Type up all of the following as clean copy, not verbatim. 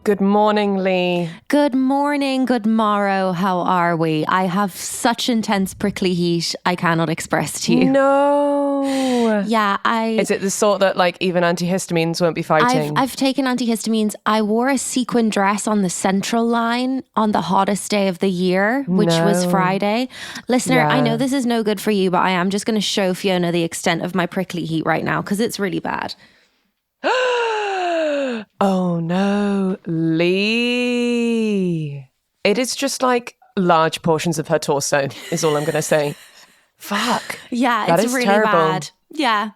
Good morning, Leigh. Good morning, good morrow. How are we? I have such intense prickly heat I cannot express to you. No. Yeah, Is it the sort that like even antihistamines won't be fighting? I've taken antihistamines. I wore a sequin dress on the Central line on the hottest day of the year, which was Friday. Listener, I know this is no good for you, but I am just going to show Fiona the extent of my prickly heat right now because it's really bad. Oh no, Leigh. It is just like large portions of her torso is all I'm going to say. Fuck. Yeah, that it's is really terrible. bad. Yeah.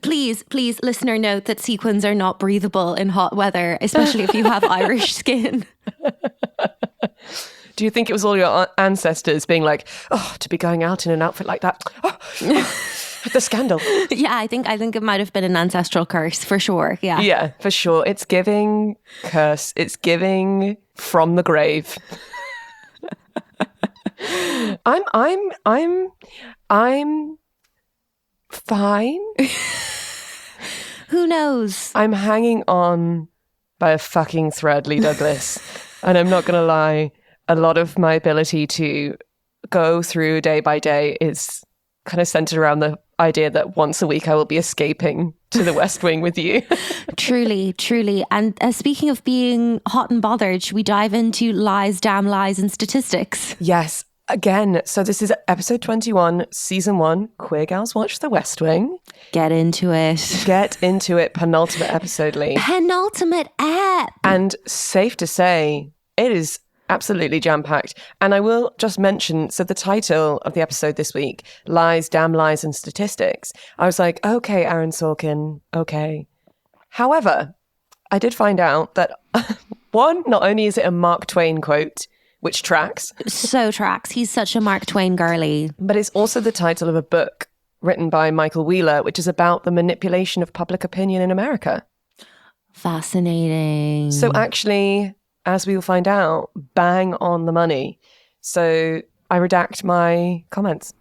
Please, listener, note that sequins are not breathable in hot weather, especially if you have Irish skin. Do you think it was all your ancestors being like, oh, to be going out in an outfit like that? Oh, the scandal. Yeah, I think it might have been an ancestral curse for sure. Yeah. Yeah, for sure. It's giving curse. It's giving from the grave. I'm fine. Who knows? I'm hanging on by a fucking thread, Leigh Douglas. And I'm not going to lie, a lot of my ability to go through day by day is kind of centered around the idea that once a week I will be escaping to the West Wing with you. Truly. And speaking of being hot and bothered, should we dive into lies, damn lies and statistics? Yes. Again, so this is episode 21, season 1, Queer Gals Watch the West Wing. Get into it. Get into it, penultimate episode, Leigh. Penultimate ep. And safe to say, it is absolutely jam-packed. And I will just mention, so the title of the episode this week, Lies, Damn Lies and Statistics. I was like, okay, Aaron Sorkin, okay. However, I did find out that, one, not only is it a Mark Twain quote, which tracks. So tracks. He's such a Mark Twain girly. But it's also the title of a book written by Michael Wheeler, which is about the manipulation of public opinion in America. Fascinating. So actually, as we will find out, bang on the money. So I redact my comments.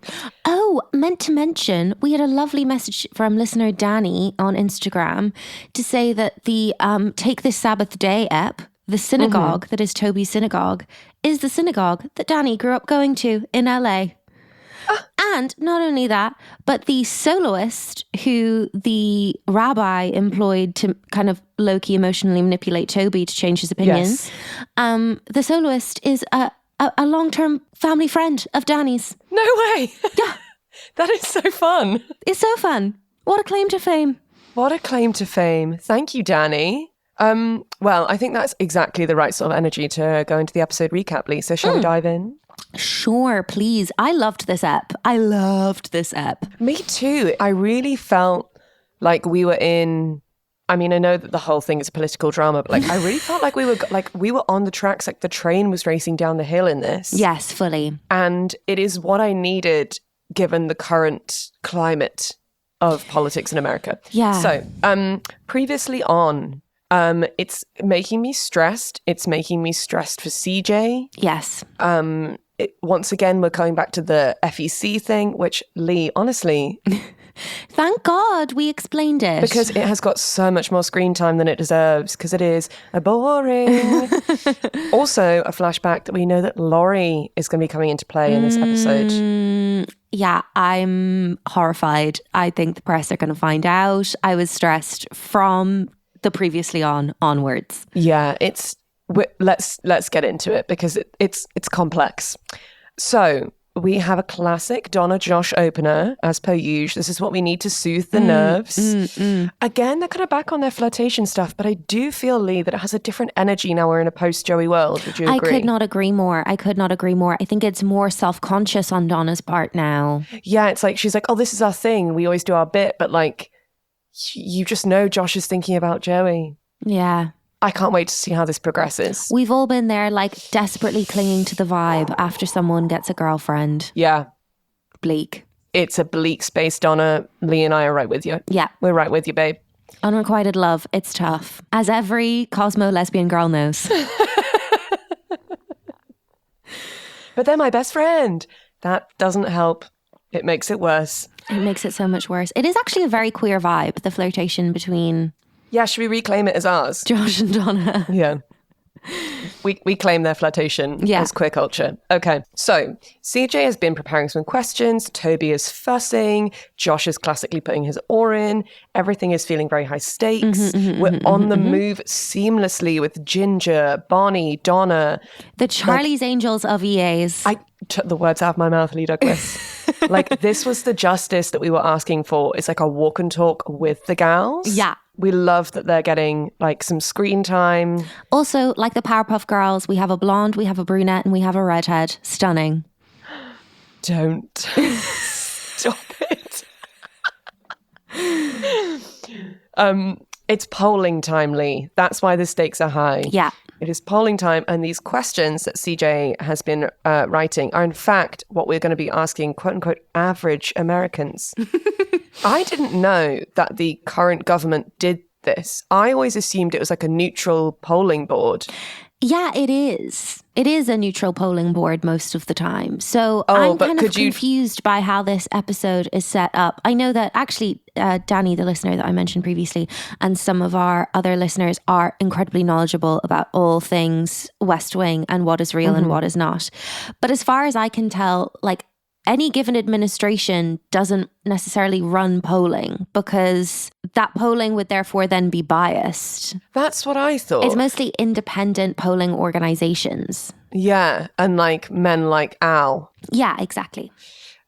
Oh, meant to mention, we had a lovely message from listener Danny on Instagram to say that the Take This Sabbath Day ep, the synagogue that is Toby's synagogue, is the synagogue that Danny grew up going to in LA. And not only that, but the soloist who the rabbi employed to kind of low-key emotionally manipulate Toby to change his opinions, the soloist is a long-term family friend of Danny's. No way. Yeah. That is so fun. It's so fun. What a claim to fame. What a claim to fame. Thank you, Danny. Well, I think that's exactly the right sort of energy to go into the episode recap, Leigh. So shall we dive in? Sure, please. I loved this ep. Me too. I really felt like we were in, I mean, I know that the whole thing is a political drama, but like I really felt like we were on the tracks, like the train was racing down the hill in this. Yes, fully. And it is what I needed given the current climate of politics in America. Yeah. So, previously on, it's making me stressed. It's making me stressed for CJ. Yes. Once again, we're coming back to the FEC thing, which, Leigh, honestly... Thank God we explained it. Because it has got so much more screen time than it deserves, because it is boring. Also, a flashback that we know that Laurie is going to be coming into play in this episode. Yeah, I'm horrified. I think the press are going to find out. I was stressed from the previously onwards. Yeah, let's get into it because it's complex. So we have a classic Donna Josh opener as per usual. This is what we need to soothe the nerves. Again, they're kind of back on their flirtation stuff, but I do feel, Leigh, that it has a different energy now we're in a post-Joey world. Would you agree? I could not agree more. I think it's more self-conscious on Donna's part now. Yeah, it's like she's like, oh, this is our thing. We always do our bit, but like you just know Josh is thinking about Joey. Yeah. I can't wait to see how this progresses. We've all been there, like, desperately clinging to the vibe after someone gets a girlfriend. Yeah. Bleak. It's a bleak space, Donna. Leigh and I are right with you. Yeah. We're right with you, babe. Unrequited love, it's tough. As every Cosmo lesbian girl knows. But they're my best friend. That doesn't help. It makes it worse. It makes it so much worse. It is actually a very queer vibe, the flirtation between... Yeah, should we reclaim it as ours? Josh and Donna. Yeah. We claim their flirtation as queer culture. Okay, so CJ has been preparing some questions. Toby is fussing. Josh is classically putting his oar in. Everything is feeling very high stakes. We're on the move seamlessly with Ginger, Bonnie, Donna. The Charlie's Angels of EAs. I took the words out of my mouth, Leigh Douglas. Like, this was the justice that we were asking for. It's like a walk and talk with the gals. Yeah. We love that they're getting like some screen time. Also, like the Powerpuff Girls, we have a blonde, we have a brunette, and we have a redhead. Stunning. Don't. Stop it. It's polling time, Leigh. That's why the stakes are high. Yeah. It is polling time, and these questions that CJ has been writing are in fact what we're going to be asking quote-unquote average Americans. I didn't know that the current government did this. I always assumed it was like a neutral polling board. Yeah, it is. It is a neutral polling board most of the time. So I'm kind of confused by how this episode is set up. I know that actually Danny, the listener that I mentioned previously, and some of our other listeners are incredibly knowledgeable about all things West Wing and what is real and what is not. But as far as I can tell, like, any given administration doesn't necessarily run polling because that polling would therefore then be biased. That's what I thought. It's mostly independent polling organizations. Yeah, and like men like Al. Yeah, exactly.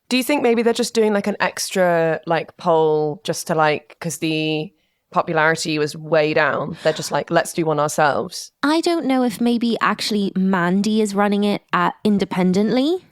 Do you think maybe they're just doing like an extra like poll just to like, because the popularity was way down, they're just like, let's do one ourselves? I don't know if maybe actually Mandy is running it independently.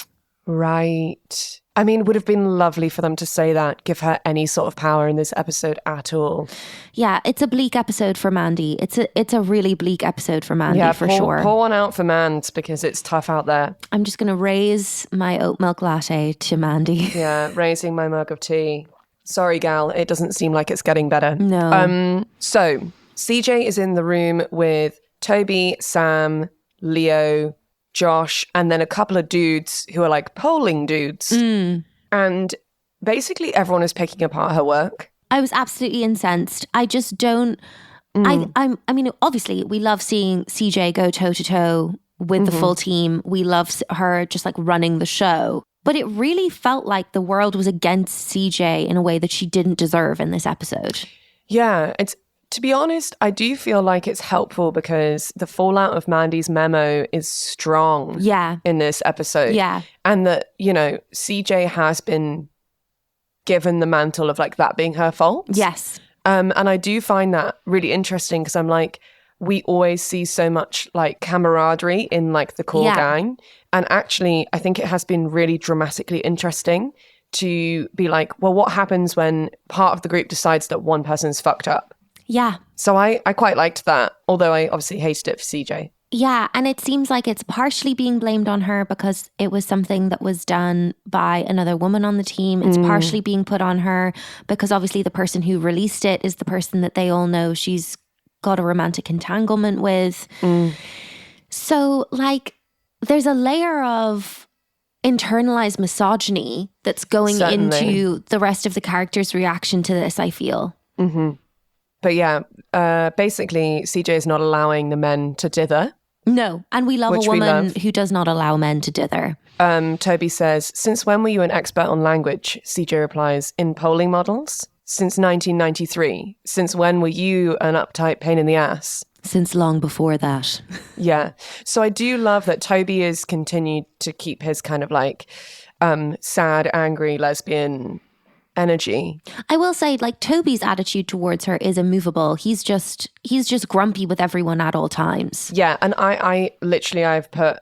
Right. I mean, would have been lovely for them to say that, give her any sort of power in this episode at all. Yeah, it's a bleak episode for Mandy. It's a really bleak episode for Mandy, for sure. Pour one out for Mand because it's tough out there. I'm just going to raise my oat milk latte to Mandy. Yeah, raising my mug of tea. Sorry, gal, it doesn't seem like it's getting better. No. So, CJ is in the room with Toby, Sam, Leo, Josh, and then a couple of dudes who are like polling dudes. And basically everyone is picking apart her work. I was absolutely incensed. I just don't... I mean, obviously, we love seeing CJ go toe-to-toe with the full team. We love her just like running the show. But it really felt like the world was against CJ in a way that she didn't deserve in this episode. Yeah, to be honest, I do feel like it's helpful because the fallout of Mandy's memo is strong in this episode. Yeah. And that, you know, CJ has been given the mantle of like that being her fault. Yes. And I do find that really interesting because I'm like, we always see so much like camaraderie in like the core gang. And actually, I think it has been really dramatically interesting to be like, well, what happens when part of the group decides that one person's fucked up? Yeah. So I quite liked that, although I obviously hated it for CJ. Yeah, and it seems like it's partially being blamed on her because it was something that was done by another woman on the team. It's partially being put on her because obviously the person who released it is the person that they all know she's got a romantic entanglement with. So, like, there's a layer of internalized misogyny that's going into the rest of the characters' reaction to this, I feel. But yeah, basically, CJ is not allowing the men to dither. No, and we love a woman who does not allow men to dither. Toby says, since when were you an expert on language? CJ replies, in polling models? Since 1993. Since when were you an uptight pain in the ass? Since long before that. Yeah. So I do love that Toby has continued to keep his kind of like sad, angry, lesbian energy. I will say, like, Toby's attitude towards her is immovable. He's just grumpy with everyone at all times. Yeah, and I've put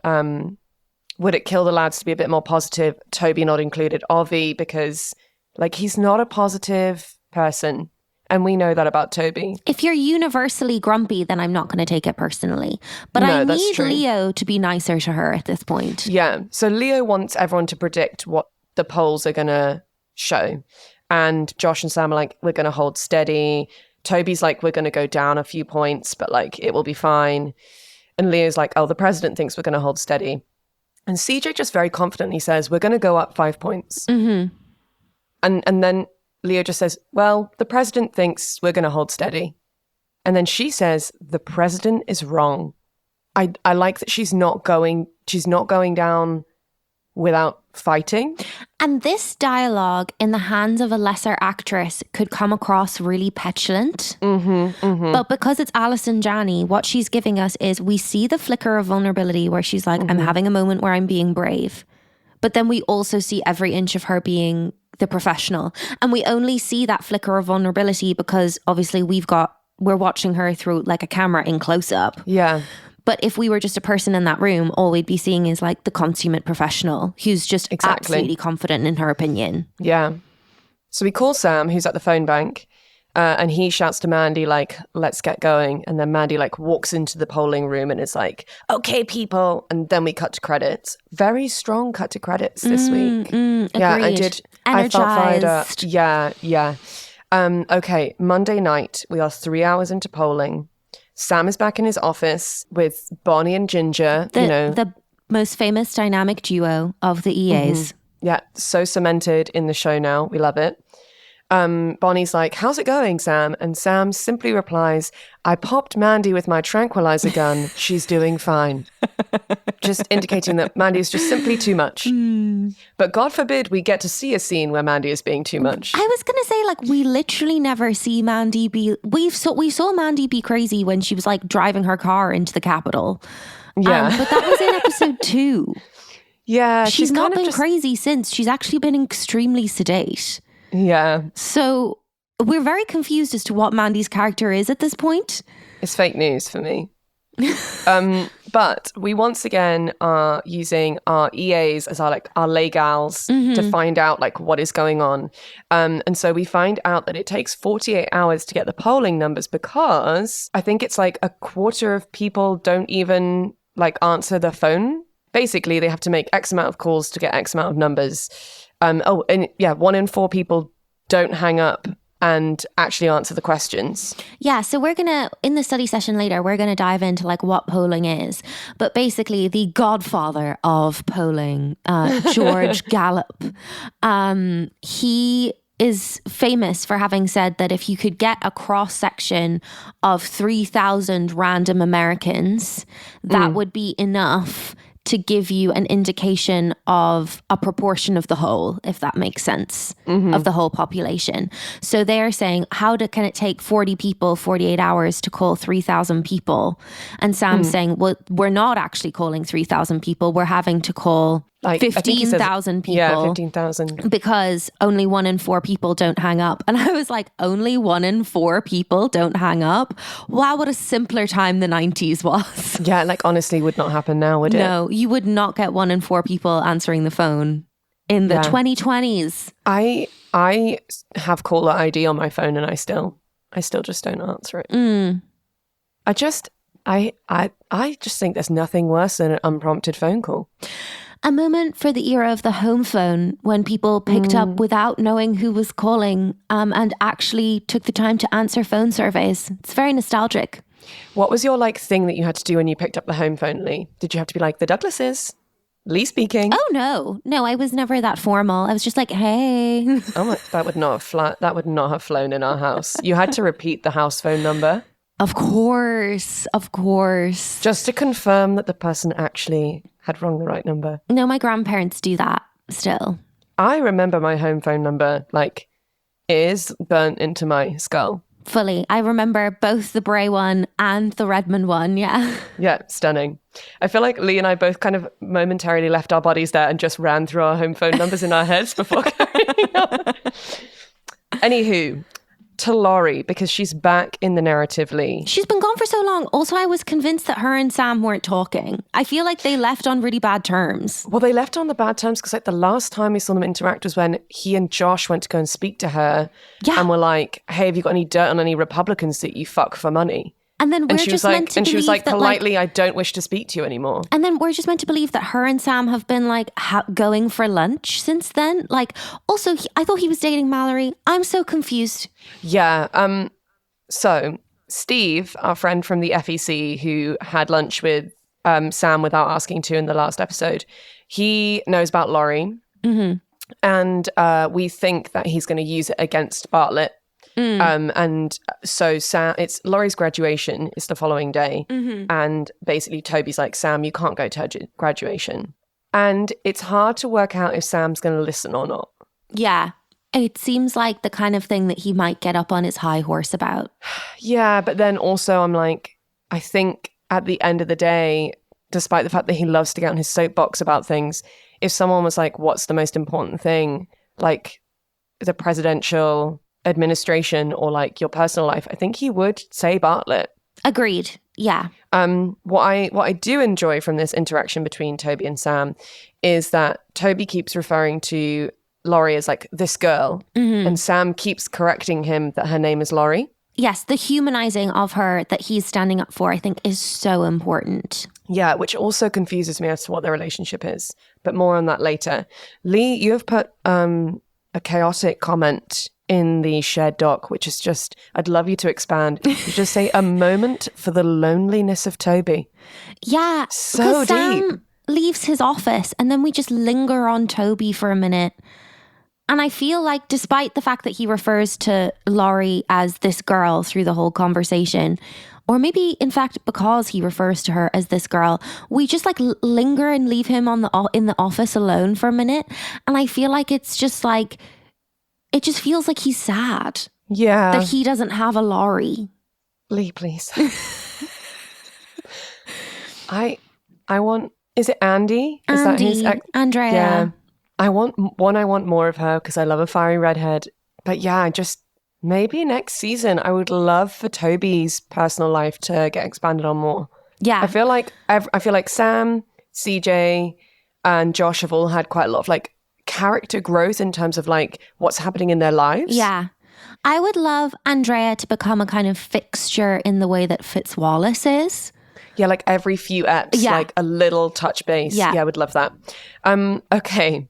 would it kill the lads to be a bit more positive? Toby not included, Ovi, because like he's not a positive person. And we know that about Toby. If you're universally grumpy, then I'm not going to take it personally. But I need Leo to be nicer to her at this point. Yeah. So Leo wants everyone to predict what the polls are going to show. And Josh and Sam are like, we're going to hold steady. Toby's like, we're going to go down a few points, but like, it will be fine. And Leo's like, oh, the president thinks we're going to hold steady. And CJ just very confidently says, we're going to go up 5 points. And then Leo just says, well, the president thinks we're going to hold steady. And then she says, the president is wrong. I like that she's not going down without fighting. And this dialogue in the hands of a lesser actress could come across really petulant. But because it's Alison Janney, what she's giving us is we see the flicker of vulnerability where she's like, I'm having a moment where I'm being brave. But then we also see every inch of her being the professional. And we only see that flicker of vulnerability because obviously we're watching her through like a camera in close up. Yeah. But if we were just a person in that room, all we'd be seeing is like the consummate professional who's just absolutely confident in her opinion. Yeah. So we call Sam, who's at the phone bank, and he shouts to Mandy, like, let's get going. And then Mandy, like, walks into the polling room and is like, okay, people. And then we cut to credits. Very strong cut to credits this week. Yeah, I did. Energized. I felt fired up. Yeah. Okay, Monday night, we are 3 hours into polling. Sam is back in his office with Bonnie and Ginger, the most famous dynamic duo of the EAs. Yeah, so cemented in the show now. We love it. Bonnie's like, how's it going, Sam? And Sam simply replies, I popped Mandy with my tranquilizer gun. She's doing fine. Just indicating that Mandy is just simply too much. But God forbid we get to see a scene where Mandy is being too much. I was going to say, like, we literally never see Mandy be... We saw Mandy be crazy when she was, like, driving her car into the Capitol. Yeah. But that was in episode 2. Yeah. She's not been crazy since. She's actually been extremely sedate. Yeah. So we're very confused as to what Mandy's character is at this point. It's fake news for me. But we once again are using our EAs as our lay gals to find out like what is going on. And so we find out that it takes 48 hours to get the polling numbers because I think it's like a quarter of people don't even like answer the phone. Basically, they have to make X amount of calls to get X amount of numbers. 1 in 4 people don't hang up and actually answer the questions. Yeah, so we're gonna, in the study session later, we're gonna dive into like what polling is. But basically, the godfather of polling, George Gallup, he is famous for having said that if you could get a cross section of 3,000 random Americans, that would be enough to give you an indication of a proportion of the whole, if that makes sense, of the whole population. So they're saying, can it take 40 people 48 hours to call 3,000 people? And Sam's saying, well, we're not actually calling 3,000 people. We're having to call like 15,000 people. Yeah, 15,000. Because only 1 in 4 people don't hang up. And I was like, only 1 in 4 people don't hang up? Wow, what a simpler time the 90s was. Yeah, like honestly would not happen now, would it? No, you would not get 1 in 4 people answering the phone in the 2020s. I have caller ID on my phone and I still just don't answer it. I just think there's nothing worse than an unprompted phone call. A moment for the era of the home phone when people picked up without knowing who was calling and actually took the time to answer phone surveys. It's very nostalgic. What was your like thing that you had to do when you picked up the home phone, Leigh? Did you have to be like, the Douglases? Leigh speaking. Oh, no, I was never that formal. I was just like, hey. Oh, that would not have flown in our house. You had to repeat the house phone number. Of course. Just to confirm that the person actually had rung the right number. No, my grandparents do that still. I remember my home phone number, like, is burnt into my skull. Fully. I remember both the Bray one and the Redmond one, yeah. Yeah, stunning. I feel like Leigh and I both kind of momentarily left our bodies there and just ran through our home phone numbers in our heads before carrying on. Anywho, to Laurie, because she's back in the narrative, Leigh. She's been gone for so long. Also, I was convinced that her and Sam weren't talking. I feel like they left on really bad terms. Well, they left on the bad terms because like the last time we saw them interact was when he and Josh went to go and speak to her and were like, hey, have you got any dirt on any Republicans that you fuck for money? And then she was like, politely, I don't wish to speak to you anymore. And then we're just meant to believe that her and Sam have been like going for lunch since then. Like, also, I thought he was dating Mallory. I'm so confused. Yeah. So Steve, our friend from the FEC who had lunch with Sam without asking to in the last episode, he knows about Laurie. And we think that he's going to use it against Bartlett. And so Sam, it's Laurie's graduation is the following day. And basically Toby's like, Sam, you can't go to graduation. And it's hard to work out if Sam's going to listen or not. Yeah. It seems like the kind of thing that he might get up on his high horse about. Yeah, but then also I'm like, I think at the end of the day, despite the fact that he loves to get on his soapbox about things, if someone was like, what's the most important thing, like the presidential administration or like your personal life, I think he would say Bartlett. Agreed. Yeah. What I do enjoy from this interaction between Toby and Sam is that Toby keeps referring to Laurie as like this girl, and Sam keeps correcting him that her name is Laurie. Yes, the humanizing of her that he's standing up for, I think, is so important. Yeah, which also confuses me as to what their relationship is, but more on that later. Leigh, you have put a chaotic comment in the shared doc, which is just, I'd love you to expand. You just say, a moment for the loneliness of Toby. Yeah, so deep. Sam leaves his office and then we just linger on Toby for a minute. And I feel like despite the fact that he refers to Laurie as this girl through the whole conversation, or maybe in fact because he refers to her as this girl, we just like linger and leave him in the office alone for a minute. And I feel like it's just like, it just feels like he's sad. Yeah. That he doesn't have a Laurie. Leigh, please. I want, is it Andy? Is that his Andrea. Yeah. I want more of her because I love a fiery redhead. But yeah, just maybe next season, I would love for Toby's personal life to get expanded on more. Yeah. I feel like Sam, CJ, and Josh have all had quite a lot of like character growth in terms of like what's happening in their lives. Yeah. I would love Andrea to become a kind of fixture in the way that Fitzwallace is. Yeah, like every few eps, like a little touch base. Yeah, I would love that. Okay.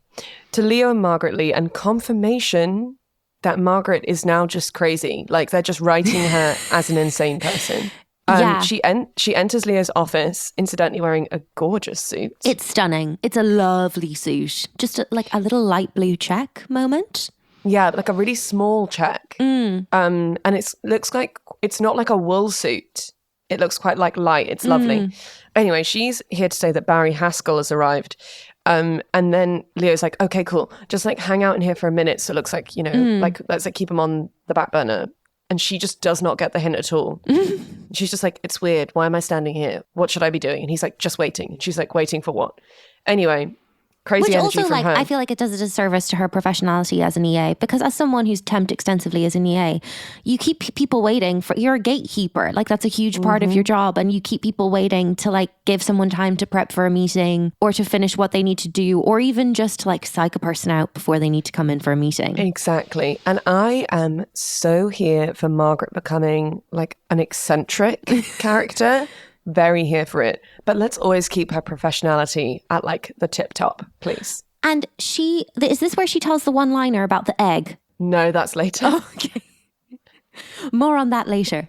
To Leo and Margaret Lee, and confirmation that Margaret is now just crazy. Like they're just writing her as an insane person. She enters Leo's office, incidentally wearing a gorgeous suit. It's stunning. It's a lovely suit. Just like a little light blue check moment. Yeah, like a really small check. And it looks like, it's not like a wool suit. It looks quite like light. It's lovely. Anyway, she's here to say that Barry Haskell has arrived. And then Leo's like, okay, cool. Just like hang out in here for a minute. So it looks like, like let's like keep him on the back burner. And she just does not get the hint at all. She's just like, it's weird. Why am I standing here? What should I be doing? And he's like, just waiting. And she's like, waiting for what? Anyway, crazy energy also, from like, her. I feel like it does a disservice to her professionality as an EA, because as someone who's temped extensively as an EA, you keep people waiting for, you're a gatekeeper. Like that's a huge part of your job, and you keep people waiting to like give someone time to prep for a meeting or to finish what they need to do, or even just to like psych a person out before they need to come in for a meeting. Exactly. And I am so here for Margaret becoming like an eccentric character. Very here for it. But let's always keep her professionality at like the tip top, please. And is this where she tells the one-liner about the egg? No, that's later. Oh, okay. More on that later.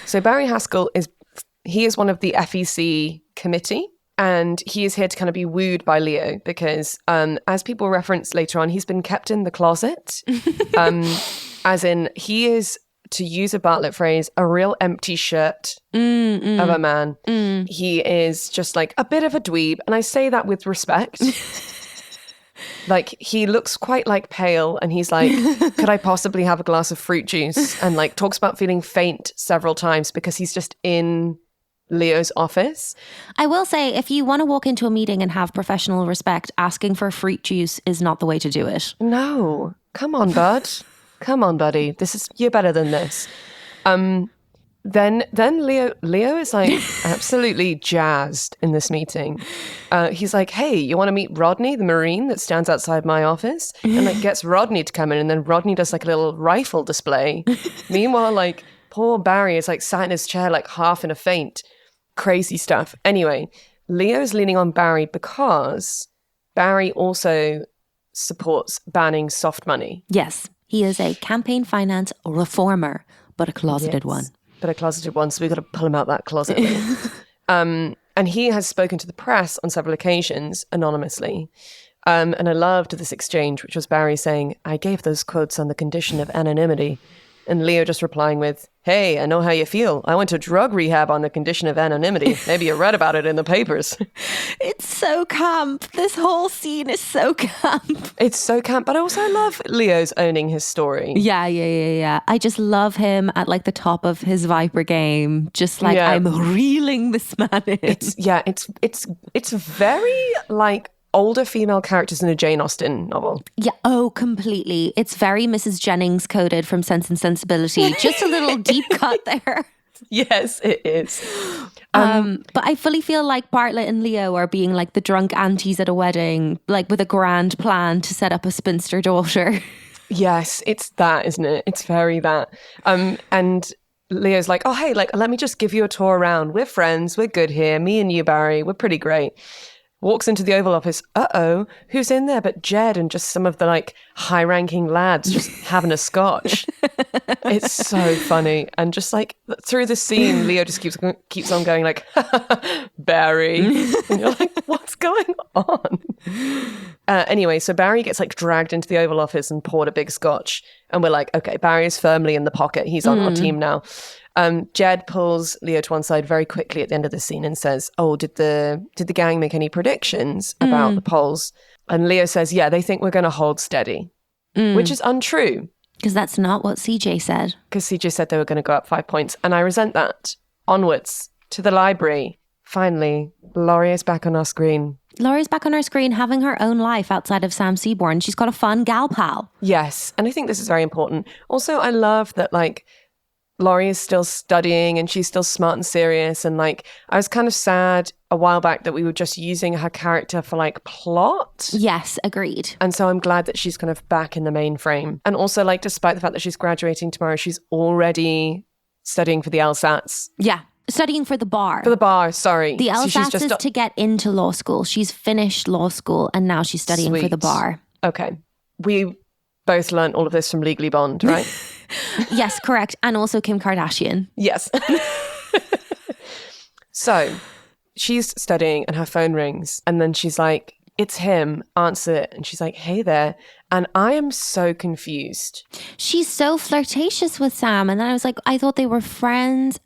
So Barry Haskell is one of the FEC committee, and he is here to kind of be wooed by Leo because as people reference later on, he's been kept in the closet. As in he is, to use a Bartlett phrase, a real empty shirt of a man. He is just like a bit of a dweeb. And I say that with respect. Like he looks quite like pale and he's like, could I possibly have a glass of fruit juice? And like talks about feeling faint several times because he's just in Leo's office. I will say, if you want to walk into a meeting and have professional respect, asking for fruit juice is not the way to do it. No. Come on, bud. Come on, buddy. You're better than this. Then Leo is like absolutely jazzed in this meeting. He's like, hey, you want to meet Rodney, the Marine that stands outside my office? And like gets Rodney to come in, and then Rodney does like a little rifle display. Meanwhile, like poor Barry is like sat in his chair like half in a faint. Crazy stuff. Anyway, Leo's leaning on Barry because Barry also supports banning soft money. Yes. He is a campaign finance reformer, but a closeted one. But a closeted one, so we've got to pull him out that closet. And he has spoken to the press on several occasions, anonymously, And I loved this exchange, which was Barry saying, I gave those quotes on the condition of anonymity. And Leo just replying with, hey, I know how you feel. I went to drug rehab on the condition of anonymity. Maybe you read about it in the papers. It's so camp. This whole scene is so camp. It's so camp. But also I love Leo's owning his story. Yeah. I just love him at like the top of his Viper game. Just like, I'm reeling this man in. It's very like older female characters in a Jane Austen novel. Yeah, completely. It's very Mrs. Jennings coded from Sense and Sensibility. Just a little deep cut there. Yes, it is. But I fully feel like Bartlett and Leo are being like the drunk aunties at a wedding, like with a grand plan to set up a spinster daughter. Yes, it's that, isn't it? It's very that. And Leo's like, oh, hey, like, let me just give you a tour around. We're friends. We're good here. Me and you, Barry. We're pretty great. Walks into the Oval Office. Uh-oh, who's in there but Jed and just some of the like high-ranking lads just having a scotch. It's so funny. And just like through the scene, Leo just keeps on going like, Barry. And you're like, what's going on? Anyway, so Barry gets like dragged into the Oval Office and poured a big scotch. And we're like, okay, Barry is firmly in the pocket. He's on our team now. Jed pulls Leo to one side very quickly at the end of the scene and says, oh, did the gang make any predictions about the polls? And Leo says, yeah, they think we're going to hold steady, which is untrue. Because that's not what CJ said. Because CJ said they were going to go up 5 points. And I resent that. Onwards to the library. Finally, Laurie is back on our screen. Laurie's back on her screen having her own life outside of Sam Seaborn. She's got a fun gal pal. Yes. And I think this is very important. Also, I love that like Laurie is still studying and she's still smart and serious. And like, I was kind of sad a while back that we were just using her character for like plot. Yes, agreed. And so I'm glad that she's kind of back in the main frame. And also like, despite the fact that she's graduating tomorrow, she's already studying for the LSATs. Yeah. Studying for the bar. For the bar, sorry. The LSATs is to get into law school. She's finished law school and now she's studying for the bar. Okay. We both learned all of this from Legally Blonde, right? Yes, correct. And also Kim Kardashian. Yes. So she's studying and her phone rings and then she's like, it's him, answer it. And she's like, hey there. And I am so confused. She's so flirtatious with Sam. And then I was like, I thought they were friends.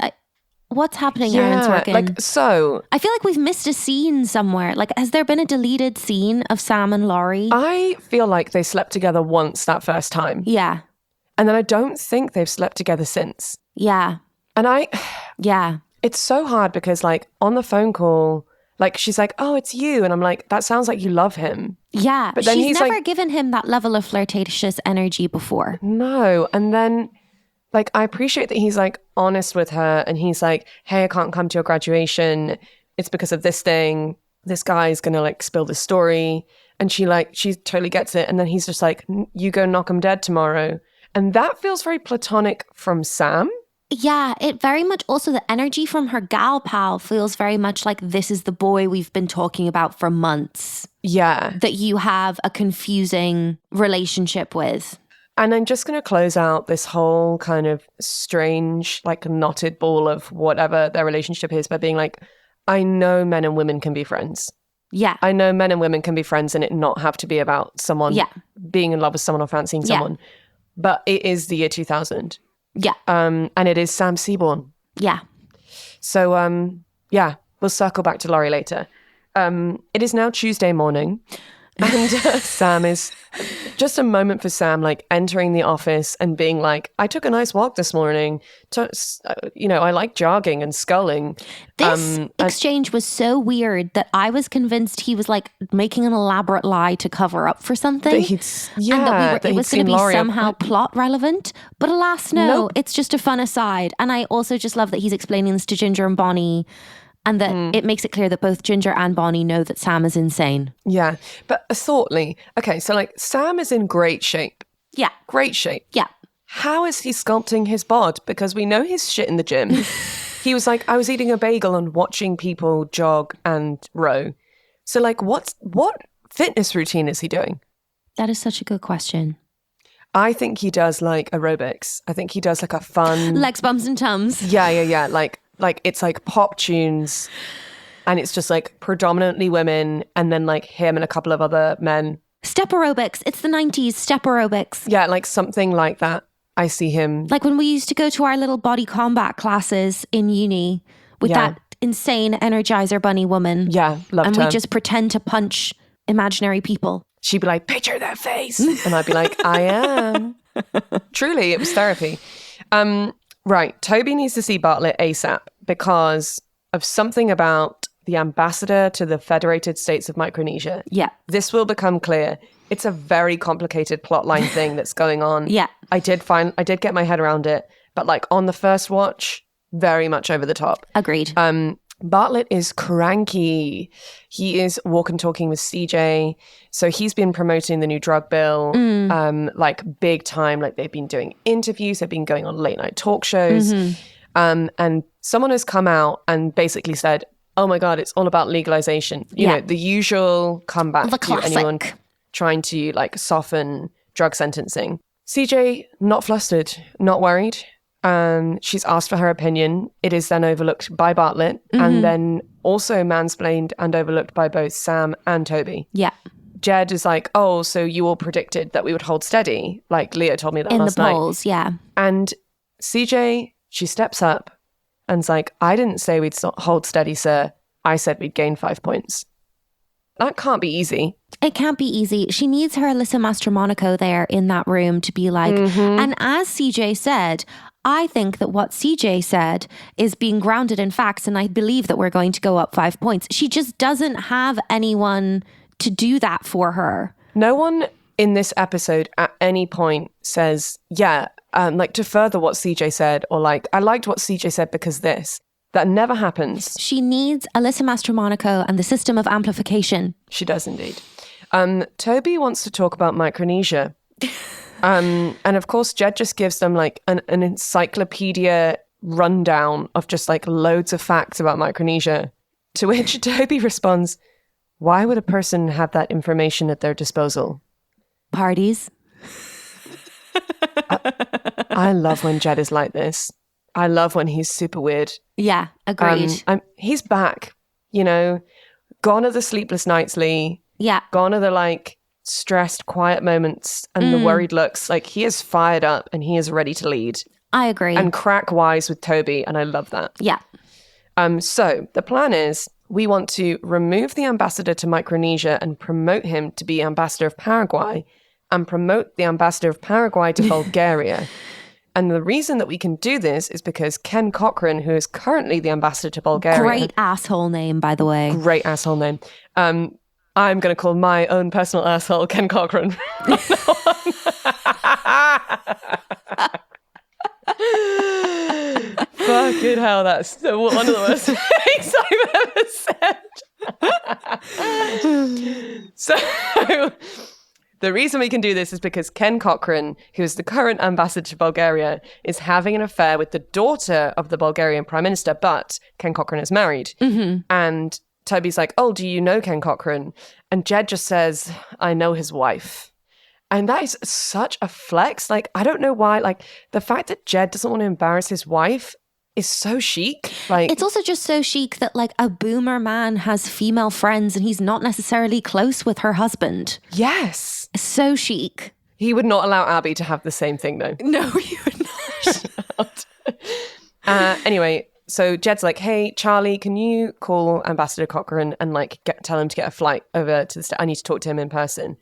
What's happening, Aaron Sorkin? Like, so I feel like we've missed a scene somewhere. Like, has there been a deleted scene of Sam and Laurie? I feel like they slept together once that first time. Yeah. And then I don't think they've slept together since. Yeah. And yeah. It's so hard because like on the phone call, like she's like, oh, it's you. And I'm like, that sounds like you love him. Yeah. But then she's never like, given him that level of flirtatious energy before. No. And then like, I appreciate that he's like honest with her and he's like, hey, I can't come to your graduation. It's because of this thing. This guy's going to like spill the story. And she totally gets it. And then he's just like, you go knock him dead tomorrow. And that feels very platonic from Sam. Yeah, it very much also the energy from her gal pal feels very much like this is the boy we've been talking about for months. Yeah. That you have a confusing relationship with. And I'm just going to close out this whole kind of strange, like knotted ball of whatever their relationship is by being like, I know men and women can be friends. Yeah. I know men and women can be friends and it not have to be about someone being in love with someone or fancying someone. Yeah. But it is the year 2000. Yeah. And it is Sam Seaborn. Yeah. So, we'll circle back to Laurie later. It is now Tuesday morning. And Sam is just a moment for Sam, like entering the office and being like, I took a nice walk this morning. I like jogging and sculling. This exchange was so weird that I was convinced he was like making an elaborate lie to cover up for something. And that it was going to be Laurie somehow plot relevant. But alas, no, It's just a fun aside. And I also just love that he's explaining this to Ginger and Bonnie. And that it makes it clear that both Ginger and Bonnie know that Sam is insane. Yeah. But a thought, Lee. Okay, so like Sam is in great shape. Yeah. Great shape. Yeah. How is he sculpting his bod? Because we know his shit in the gym. He was like, I was eating a bagel and watching people jog and row. So like what fitness routine is he doing? That is such a good question. I think he does like aerobics. I think he does like a fun... Legs, bums and tums. Yeah. Like it's like pop tunes And it's just like predominantly women and then like him and a couple of other men. Step aerobics. It's the 90s, step aerobics. Yeah, like something like that. I see him. Like when we used to go to our little body combat classes in uni with that insane Energizer Bunny woman. Yeah, loved and her. we just pretend to punch imaginary people. She'd be like, picture their face. And I'd be like, I am. Truly, it was therapy. Right, Toby needs to see Bartlett ASAP because of something about the ambassador to the Federated States of Micronesia. Yeah. This will become clear. It's a very complicated plotline thing that's going on. Yeah. I did get my head around it, but like on the first watch, very much over the top. Agreed. Bartlett is cranky. He is talking with CJ. So he's been promoting the new drug bill, like big time. Like they've been doing interviews. They've been going on late night talk shows. And someone has come out and basically said, oh my God, it's all about legalization. You know, the usual comeback The to classic. anyone trying to like soften drug sentencing. CJ, not flustered, not worried. She's asked for her opinion. It is then overlooked by Bartlett and then also mansplained and overlooked by both Sam and Toby. Yeah. Jed is like, oh, so you all predicted that we would hold steady. Like Leo told me that In the last night. polls, yeah. And CJ, she steps up and's like, I didn't say we'd hold steady, sir. I said we'd gain 5 points. That can't be easy. It can't be easy. She needs her Alyssa Mastromonaco there in that room to be like, and as CJ said, I think that what CJ said is being grounded in facts, and I believe that we're going to go up 5 points. She just doesn't have anyone to do that for her. No one in this episode at any point says, like to further what CJ said, or like, I liked what CJ said because this. That never happens. She needs Alyssa Mastromonaco and the system of amplification. She does indeed. Toby wants to talk about Micronesia. And of course, Jed just gives them like an encyclopedia rundown of just like loads of facts about Micronesia. To which Toby responds, why would a person have that information at their disposal? Parties. I love when Jed is like this. I love when he's super weird. Yeah, agreed. He's back, you know, gone are the sleepless nights, Leigh. Yeah. Gone are the like stressed, quiet moments and the worried looks. Like he is fired up and he is ready to lead. I agree. And crack wise with Toby. And I love that. Yeah. So the plan is we want to remove the ambassador to Micronesia and promote him to be ambassador of Paraguay and promote the ambassador of Paraguay to Bulgaria. And the reason that we can do this is because Ken Cochran, who is currently the ambassador to Bulgaria. Great asshole name, by the way. Great asshole name. I'm going to call my own personal asshole Ken Cochran. Fucking hell, that's one of the worst things I've ever said. So the reason we can do this is because Ken Cochran, who is the current ambassador to Bulgaria, is having an affair with the daughter of the Bulgarian prime minister, but Ken Cochran is married. And Toby's like, oh, do you know Ken Cochran? And Jed just says, I know his wife. And that is such a flex. Like, I don't know why. Like, the fact that Jed doesn't want to embarrass his wife is so chic. Like, it's also just so chic that like a boomer man has female friends and he's not necessarily close with her husband. yes. So chic. He would not allow Abby to have the same thing, though. No, you would not. Anyway, so Jed's like, hey, Charlie, can you call Ambassador Cochran and like tell him to get a flight over to the state? I need to talk to him in person.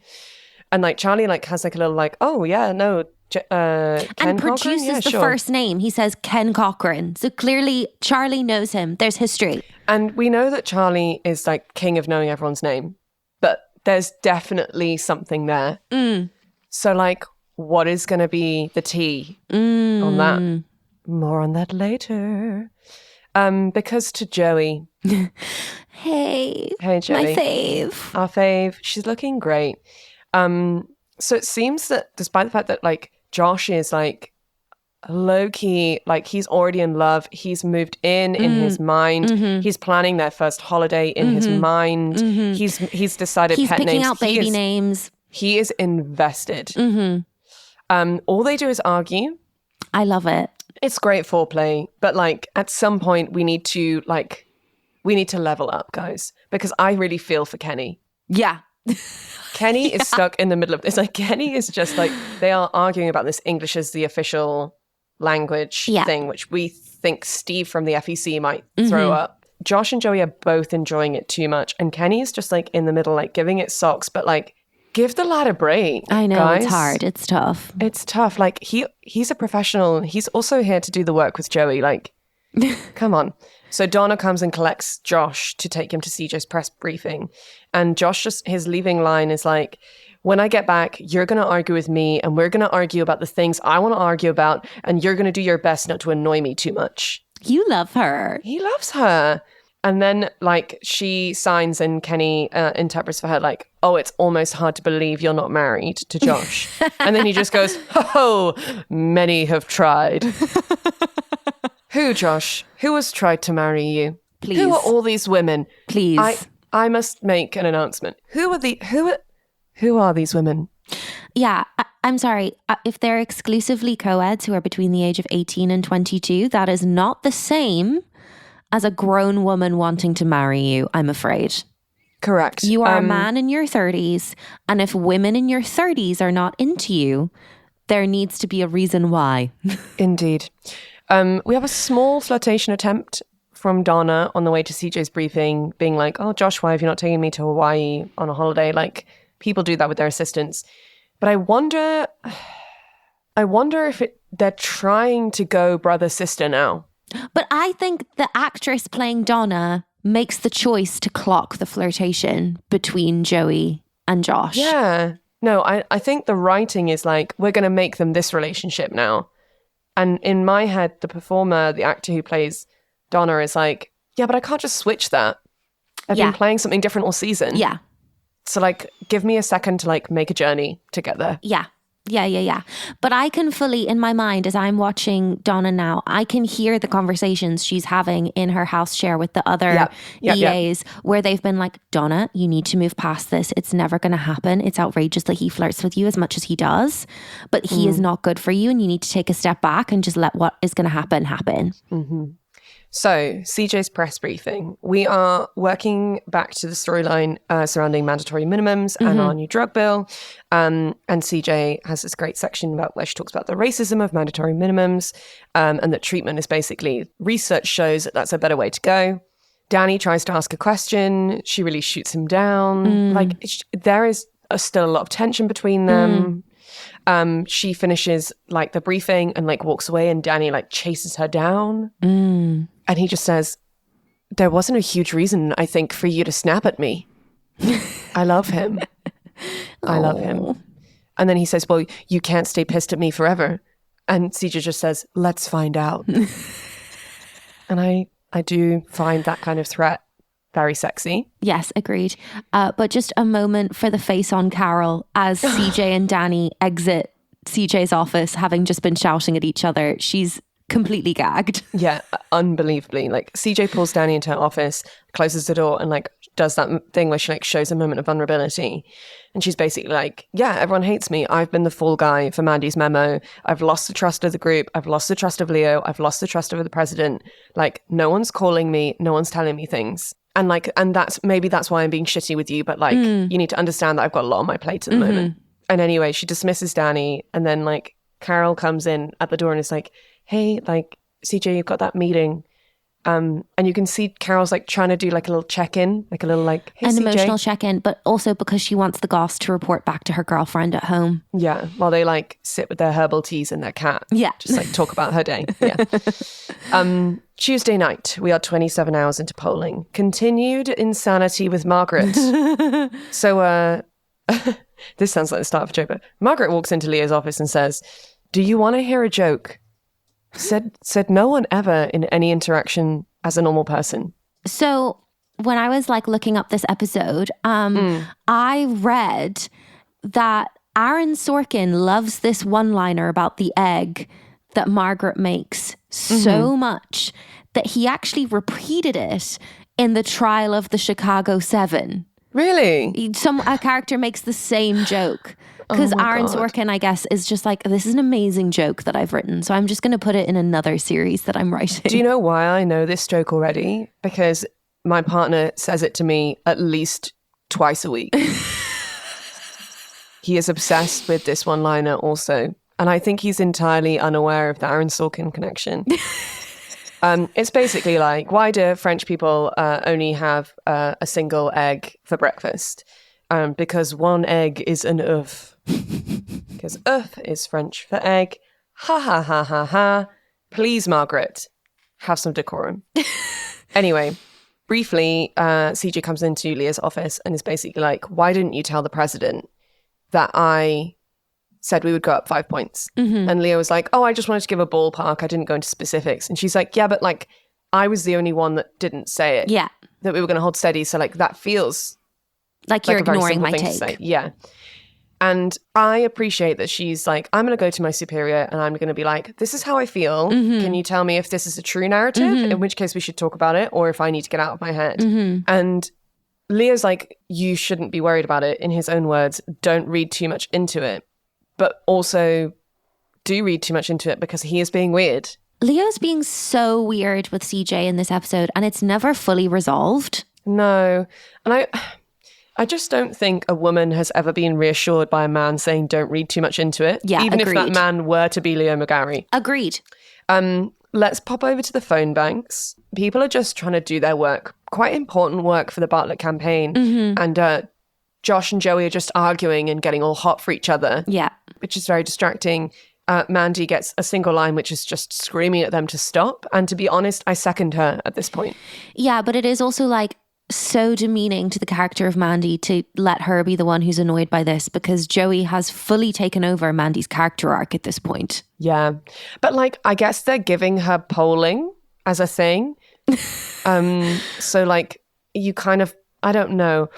And like Charlie like has like a little like, oh yeah, no, Ken and produces Cochran? Yeah, the sure. first name. He says Ken Cochran. So clearly Charlie knows him. There's history. And we know that Charlie is like king of knowing everyone's name, but there's definitely something there. So like, what is going to be the tea on that? More on that later. Because to Joey. Hey, Joey. my fave. Our fave. She's looking great. So it seems that despite the fact that like Josh is like low-key, like he's already in love, he's moved in his mind, he's planning their first holiday in his mind, he's decided He's pet picking names. out baby names. He is invested. All they do is argue. I love it. It's great foreplay, but like at some point we need to like we need to level up, guys, because I really feel for Kenny. Yeah. Kenny is stuck in the middle of this. Like, Kenny is just like, they are arguing about this English as the official language thing, which we think Steve from the FEC might throw up. Josh and Joey are both enjoying it too much. And Kenny is just like in the middle, like giving it socks, but like, give the lad a break. I know, guys. it's hard. It's tough. It's tough. Like, he's a professional. He's also here to do the work with Joey. Like, come on. So Donna comes and collects Josh to take him to CJ's press briefing. And Josh just, his leaving line is like, when I get back, you're going to argue with me and we're going to argue about the things I want to argue about. And you're going to do your best not to annoy me too much. You love her. He loves her. And then, like, she signs and Kenny interprets for her, like, oh, it's almost hard to believe you're not married to Josh. And then he just goes, oh, many have tried. Who, Josh? Who has tried to marry you? Please. Who are all these women? Please. I must make an announcement. Who are these women? Yeah, I'm sorry. If they're exclusively co-eds who are between the age of 18 and 22, that is not the same as a grown woman wanting to marry you, I'm afraid. Correct. You are a man in your 30s, and if women in your 30s are not into you, there needs to be a reason why. Indeed. We have a small flirtation attempt from Donna on the way to CJ's briefing, being like, oh, Josh, why have you not taken me to Hawaii on a holiday? Like, people do that with their assistants. But I wonder if they're trying to go brother-sister now. But I think the actress playing Donna makes the choice to clock the flirtation between Joey and Josh. Yeah. No, I think the writing is like, we're going to make them this relationship now. And in my head, the performer, the actor who plays Donna is like, yeah, but I can't just switch that. I've been playing something different all season. Yeah. So like, give me a second to like make a journey to get there. Yeah. But I can fully, in my mind, as I'm watching Donna now, I can hear the conversations she's having in her house share with the other EAs where they've been like, Donna, you need to move past this. It's never going to happen. It's outrageous that he flirts with you as much as he does, but he is not good for you and you need to take a step back and just let what is going to happen. Mm-hmm. So, CJ's press briefing. We are working back to the storyline surrounding mandatory minimums and our new drug bill. And CJ has this great section about where she talks about the racism of mandatory minimums and that treatment is basically, research shows that that's a better way to go. Danny tries to ask a question. She really shoots him down. Like, there is still a lot of tension between them. She finishes like the briefing and like walks away and Danny like chases her down. And he just says, there wasn't a huge reason, I think, for you to snap at me. I love him. I love him. And then he says, well, you can't stay pissed at me forever. And CJ just says, let's find out. And I do find that kind of threat very sexy. Yes, agreed. But just a moment for the face on Carol as CJ and Danny exit CJ's office, having just been shouting at each other. She's completely gagged. Yeah, unbelievably. Like, CJ pulls Danny into her office, closes the door, and like does that thing where she like shows a moment of vulnerability. And she's basically like, yeah, everyone hates me. I've been the fall guy for Mandy's memo. I've lost the trust of the group. I've lost the trust of Leo. I've lost the trust of the president. Like, no one's calling me. No one's telling me things. And like, and that's why I'm being shitty with you. But like, you need to understand that I've got a lot on my plate at the moment. And anyway, she dismisses Danny. And then like Carol comes in at the door and is like, hey, like, CJ, you've got that meeting. And you can see Carol's like trying to do like a little check-in, like a little like, hey, an CJ. Emotional check-in, but also because she wants the goss to report back to her girlfriend at home. Yeah, while they like sit with their herbal teas and their cat. Yeah. Just like talk about her day. Yeah. Tuesday night, we are 27 hours into polling. Continued insanity with Margaret. So this sounds like the start of a joke, but Margaret walks into Leo's office and says, do you want to hear a joke? Said no one ever in any interaction as a normal person. So when I was like looking up this episode, I read that Aaron Sorkin loves this one-liner about the egg that Margaret makes so much that he actually repeated it in the trial of the Chicago 7. Really? A character makes the same joke. Because Aaron Sorkin, I guess, is just like, this is an amazing joke that I've written. So I'm just going to put it in another series that I'm writing. Do you know why I know this joke already? Because my partner says it to me at least twice a week. He is obsessed with this one-liner also. And I think he's entirely unaware of the Aaron Sorkin connection. It's basically like, why do French people only have a single egg for breakfast? Because one egg is an œuf. Because œuf is French for egg. Ha ha ha ha ha. Please, Margaret, have some decorum. Anyway, briefly, CJ comes into Leah's office and is basically like, why didn't you tell the president that I said we would go up 5 points? And Leah was like, oh, I just wanted to give a ballpark. I didn't go into specifics. And she's like, yeah, but like, I was the only one that didn't say it. Yeah. That we were going to hold steady. So like, that feels like you're a very ignoring simple my thing to take. say. Yeah. And I appreciate that she's like, I'm going to go to my superior and I'm going to be like, this is how I feel. Can you tell me if this is a true narrative? In which case we should talk about it, or if I need to get out of my head. And Leah's like, you shouldn't be worried about it. In his own words, don't read too much into it. But also do read too much into it because he is being weird. Leo's being so weird with CJ in this episode, and it's never fully resolved. No. And I just don't think a woman has ever been reassured by a man saying don't read too much into it. Yeah, even agreed. if that man were to be Leo McGarry. Agreed. Let's pop over to the phone banks. People are just trying to do their work. Quite important work for the Bartlett campaign. And Josh and Joey are just arguing and getting all hot for each other. Yeah. Which is very distracting. Mandy gets a single line, which is just screaming at them to stop. And to be honest, I second her at this point. Yeah, but it is also like so demeaning to the character of Mandy to let her be the one who's annoyed by this, because Joey has fully taken over Mandy's character arc at this point. Yeah. But like, I guess they're giving her polling as a thing. So like, you kind of, I don't know.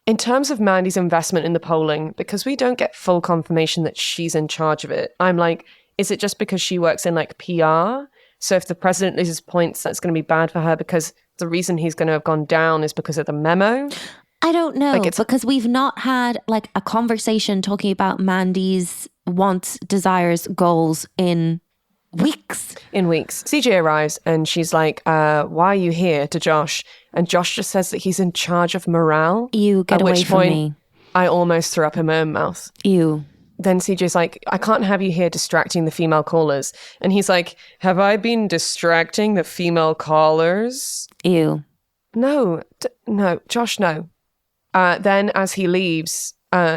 In terms of Mandy's investment in the polling, because we don't get full confirmation that she's in charge of it, I'm like, is it just because she works in like PR? So if the president loses points, that's going to be bad for her because the reason he's going to have gone down is because of the memo? I don't know, Like because we've not had like a conversation talking about Mandy's wants, desires, goals in weeks. CJ arrives and she's like, why are you here, to Josh? And Josh just says that he's in charge of morale. You get away from me. I almost threw up in my own mouth. You. Then CJ's like, I can't have you here distracting the female callers. And he's like, have I been distracting the female callers? You. No, Josh, no. Then as he leaves,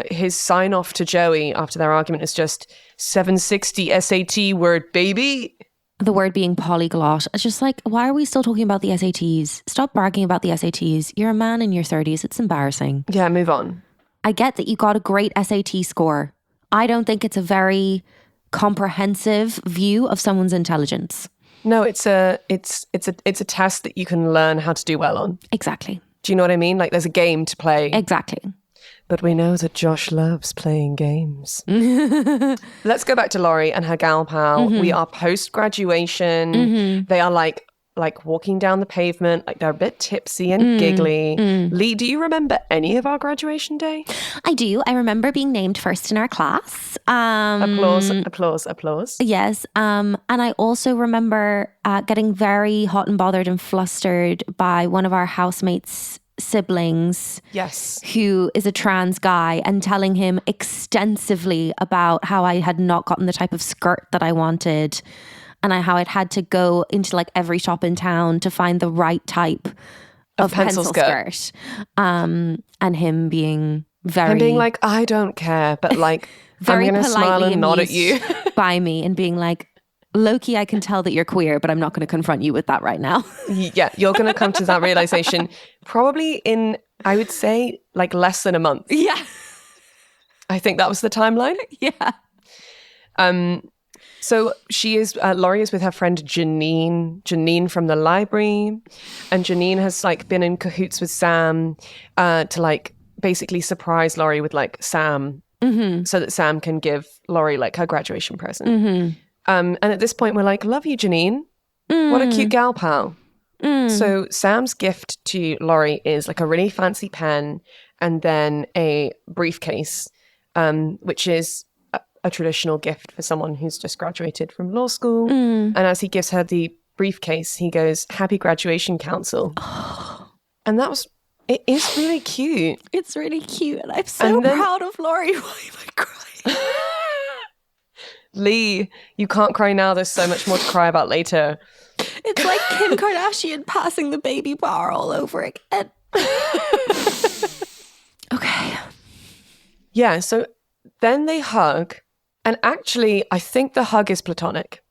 his sign off to Joey after their argument is just 760 SAT word, baby. The word being polyglot. It's just like, why are we still talking about the SATs? Stop bragging about the SATs. You're a man in your 30s. It's embarrassing. Yeah, move on. I get that you got a great SAT score. I don't think it's a very comprehensive view of someone's intelligence. No, it's a test that you can learn how to do well on. Exactly. Do you know what I mean? Like there's a game to play. Exactly. But we know that Josh loves playing games. Let's go back to Laurie and her gal pal. We are post-graduation. They are like walking down the pavement, like they're a bit tipsy and giggly. Leigh, do you remember any of our graduation day? I do. I remember being named first in our class. Applause. Yes. And I also remember getting very hot and bothered and flustered by one of our housemates' siblings. Yes. Who is a trans guy, and telling him extensively about how I had not gotten the type of skirt that I wanted. And how I'd had to go into like every shop in town to find the right type of pencil skirt. And him being like, I don't care, but like, very I'm going to smile and nod at you. by me and being like, Loki, I can tell that you're queer, but I'm not going to confront you with that right now. Yeah, you're going to come to that realization probably in, I would say, like less than a month. Yeah. I think that was the timeline. Yeah. So Laurie is with her friend Janine from the library. And Janine has like been in cahoots with Sam to like basically surprise Laurie with like Sam so that Sam can give Laurie like her graduation present. And at this point we're like, love you, Janine. What a cute gal pal. So Sam's gift to Laurie is like a really fancy pen and then a briefcase, which is a traditional gift for someone who's just graduated from law school. And as he gives her the briefcase, he goes, Happy Graduation, Council. And it is really cute. It's really cute. And I'm so proud of Laurie. Why am I crying? Leigh, you can't cry now. There's so much more to cry about later. It's like Kim Kardashian passing the baby bar all over again. Okay. Yeah, so then they hug. And actually, I think the hug is platonic.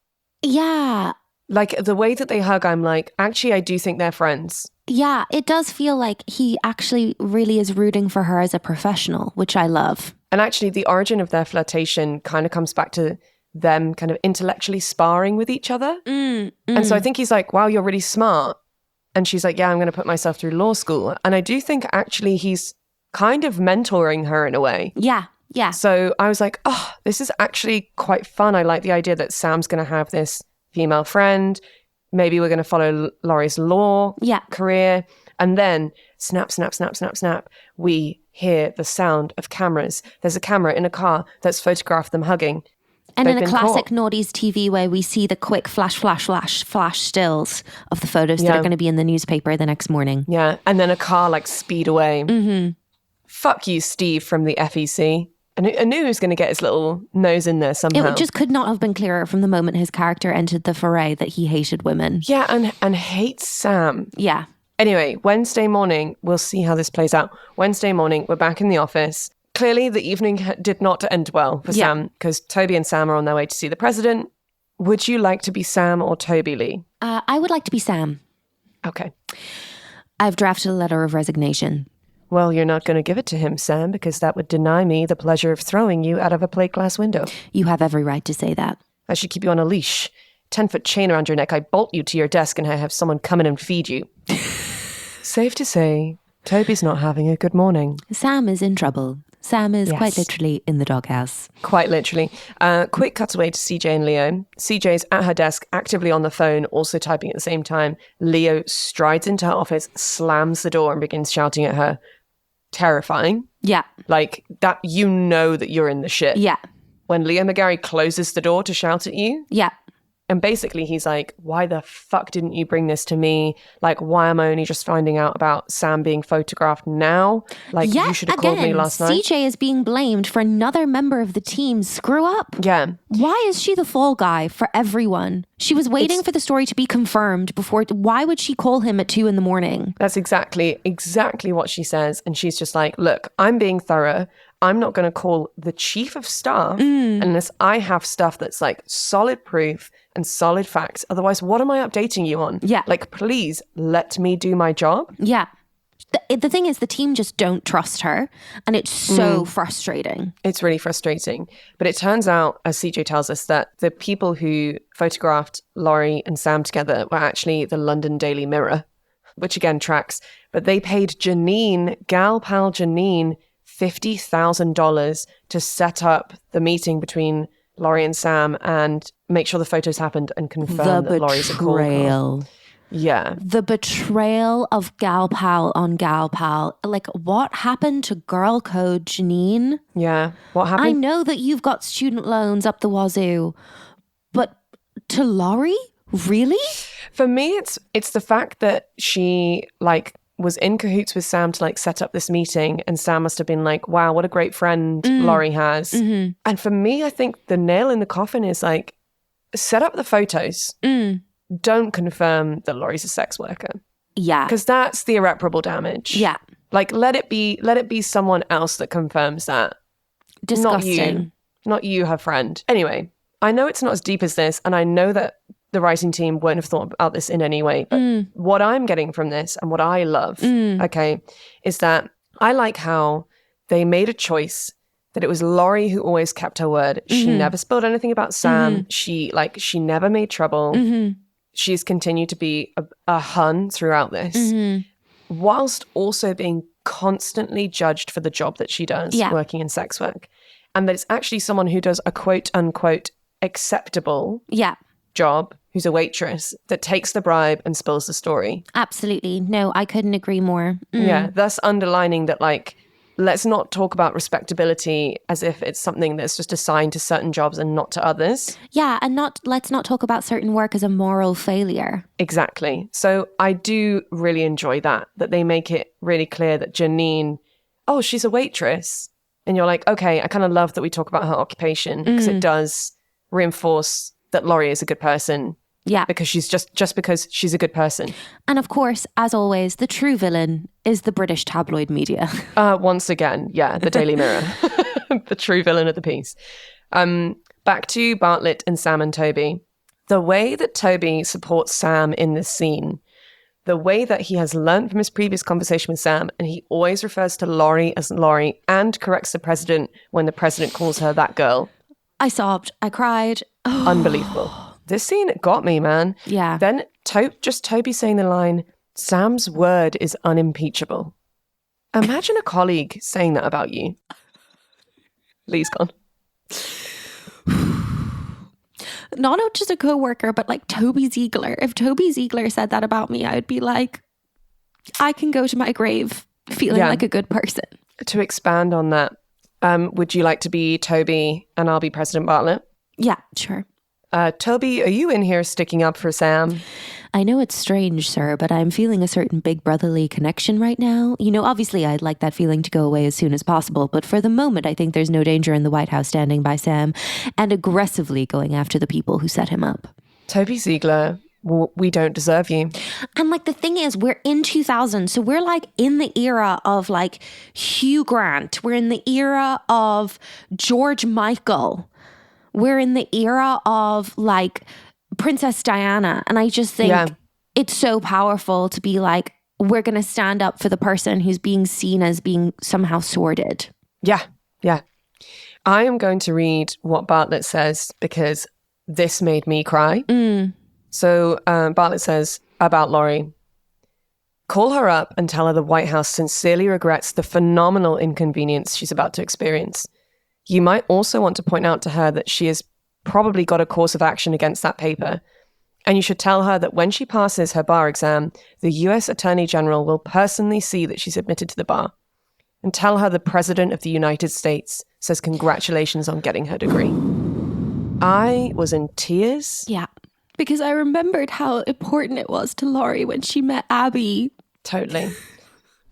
Yeah. Like, the way that they hug, I'm like, actually, I do think they're friends. Yeah, it does feel like he actually really is rooting for her as a professional, which I love. And actually, the origin of their flirtation kind of comes back to them kind of intellectually sparring with each other. And so I think he's like, wow, you're really smart. And she's like, yeah, I'm going to put myself through law school. And I do think actually he's kind of mentoring her in a way. Yeah. Yeah. So I was like, oh, this is actually quite fun. I like the idea that Sam's going to have this female friend. Maybe we're going to follow Laurie's law career. And then snap, snap, snap, snap, snap. We hear the sound of cameras. There's a camera in a car that's photographed them hugging. And in a classic Naughty's TV way, we see the quick flash stills of the photos that are going to be in the newspaper the next morning. Yeah. And then a car like speed away. Mm-hmm. Fuck you, Steve from the FEC. I knew he was going to get his little nose in there somehow. It just could not have been clearer from the moment his character entered the foray that he hated women. Yeah, and hates Sam. Yeah. Anyway, Wednesday morning, we'll see how this plays out. Wednesday morning, we're back in the office. Clearly, the evening did not end well for Sam because Toby and Sam are on their way to see the president. Would you like to be Sam or Toby, Leigh? I would like to be Sam. Okay. I've drafted a letter of resignation. Well, you're not going to give it to him, Sam, because that would deny me the pleasure of throwing you out of a plate glass window. You have every right to say that. I should keep you on a leash. 10-foot chain around your neck. I bolt you to your desk and I have someone come in and feed you. Safe to say, Toby's not having a good morning. Sam is in trouble. Sam is quite literally in the doghouse. Quite literally. Quick cutaway to CJ and Leo. CJ's at her desk, actively on the phone, also typing at the same time. Leo strides into her office, slams the door and begins shouting at her. Terrifying. Yeah. Like that, you know that you're in the shit. Yeah. When Leo McGarry closes the door to shout at you. Yeah. And basically he's like, why the fuck didn't you bring this to me? Like, why am I only just finding out about Sam being photographed now? Like, you should have called me last night. CJ is being blamed for another member of the team's screw up. Yeah. Why is she the fall guy for everyone? She was waiting for the story to be confirmed before. Why would she call him at 2 a.m? That's exactly what she says. And she's just like, look, I'm being thorough. I'm not going to call the chief of staff unless I have stuff that's like solid proof and solid facts. Otherwise, what am I updating you on? Yeah. Like, please let me do my job. Yeah. The thing is, the team just don't trust her. And it's so frustrating. It's really frustrating. But it turns out, as CJ tells us, that the people who photographed Laurie and Sam together were actually the London Daily Mirror, which again tracks. But they paid gal pal Janine, $50,000 to set up the meeting between Laurie and Sam and make sure the photos happened and confirm that Laurie's a call girl. Yeah. The betrayal of gal pal on gal pal. Like, what happened to girl code, Janine? Yeah. What happened? I know that you've got student loans up the wazoo, but to Laurie? Really? For me, it's the fact that she was in cahoots with Sam to set up this meeting, and Sam must have been like, wow, what a great friend Laurie has. Mm-hmm. And for me, I think the nail in the coffin is set up the photos. Don't confirm that Laurie's a sex worker. Yeah. Because that's the irreparable damage. Yeah. Let it be someone else that confirms that. Disgusting. Not you, her friend. Anyway, I know it's not as deep as this, and I know that the writing team won't have thought about this in any way. But what I'm getting from this and what I love, is that I like how they made a choice that it was Laurie who always kept her word. She never spilled anything about Sam. She never made trouble. She's continued to be a hun throughout this, whilst also being constantly judged for the job that she does, working in sex work. And that it's actually someone who does a quote unquote acceptable job, who's a waitress, that takes the bribe and spills the story. Absolutely. No, I couldn't agree more. Yeah, thus underlining that let's not talk about respectability as if it's something that's just assigned to certain jobs and not to others. Yeah, and let's not talk about certain work as a moral failure. Exactly. So I do really enjoy that they make it really clear that Janine, oh, she's a waitress. And you're like, okay, I kind of love that we talk about her occupation because it does reinforce that Laurie is a good person. Yeah. Because she's just because she's a good person. And of course, as always, the true villain is the British tabloid media. Once again, yeah, the Daily Mirror. The true villain of the piece. Back to Bartlett and Sam and Toby. The way that Toby supports Sam in this scene, the way that he has learned from his previous conversation with Sam, and he always refers to Laurie as Laurie and corrects the president when the president calls her that girl. I sobbed. I cried. Oh. Unbelievable. This scene got me, man. Yeah. Then just Toby saying the line, Sam's word is unimpeachable. Imagine a colleague saying that about you. Leigh's gone. Not just a co-worker, but like Toby Ziegler. If Toby Ziegler said that about me, I would be like, I can go to my grave feeling like a good person. To expand on that, would you like to be Toby and I'll be President Bartlett? Yeah, sure. Toby, are you in here sticking up for Sam? I know it's strange, sir, but I'm feeling a certain big brotherly connection right now. You know, obviously I'd like that feeling to go away as soon as possible, but for the moment, I think there's no danger in the White House standing by Sam and aggressively going after the people who set him up. Toby Ziegler, we don't deserve you. And like the thing is, we're in 2000, so we're like in the era of like Hugh Grant. We're in the era of George Michael. We're in the era of like Princess Diana. And I just think it's so powerful to be like, we're going to stand up for the person who's being seen as being somehow sordid. Yeah, yeah. I am going to read what Bartlett says because this made me cry. So Bartlett says about Laurie, call her up and tell her the White House sincerely regrets the phenomenal inconvenience she's about to experience. You might also want to point out to her that she has probably got a course of action against that paper. And you should tell her that when she passes her bar exam, the US Attorney General will personally see that she's admitted to the bar. And tell her the President of the United States says congratulations on getting her degree. I was in tears. Yeah, because I remembered how important it was to Laurie when she met Abby. Totally.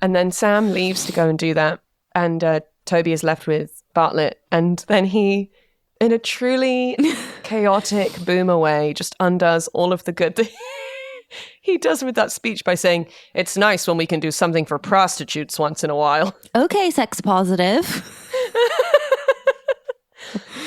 And then Sam leaves to go and do that. And Toby is left with Bartlett. And then he, in a truly chaotic boomer way, just undoes all of the good that he does with that speech by saying, it's nice when we can do something for prostitutes once in a while. Okay, sex positive.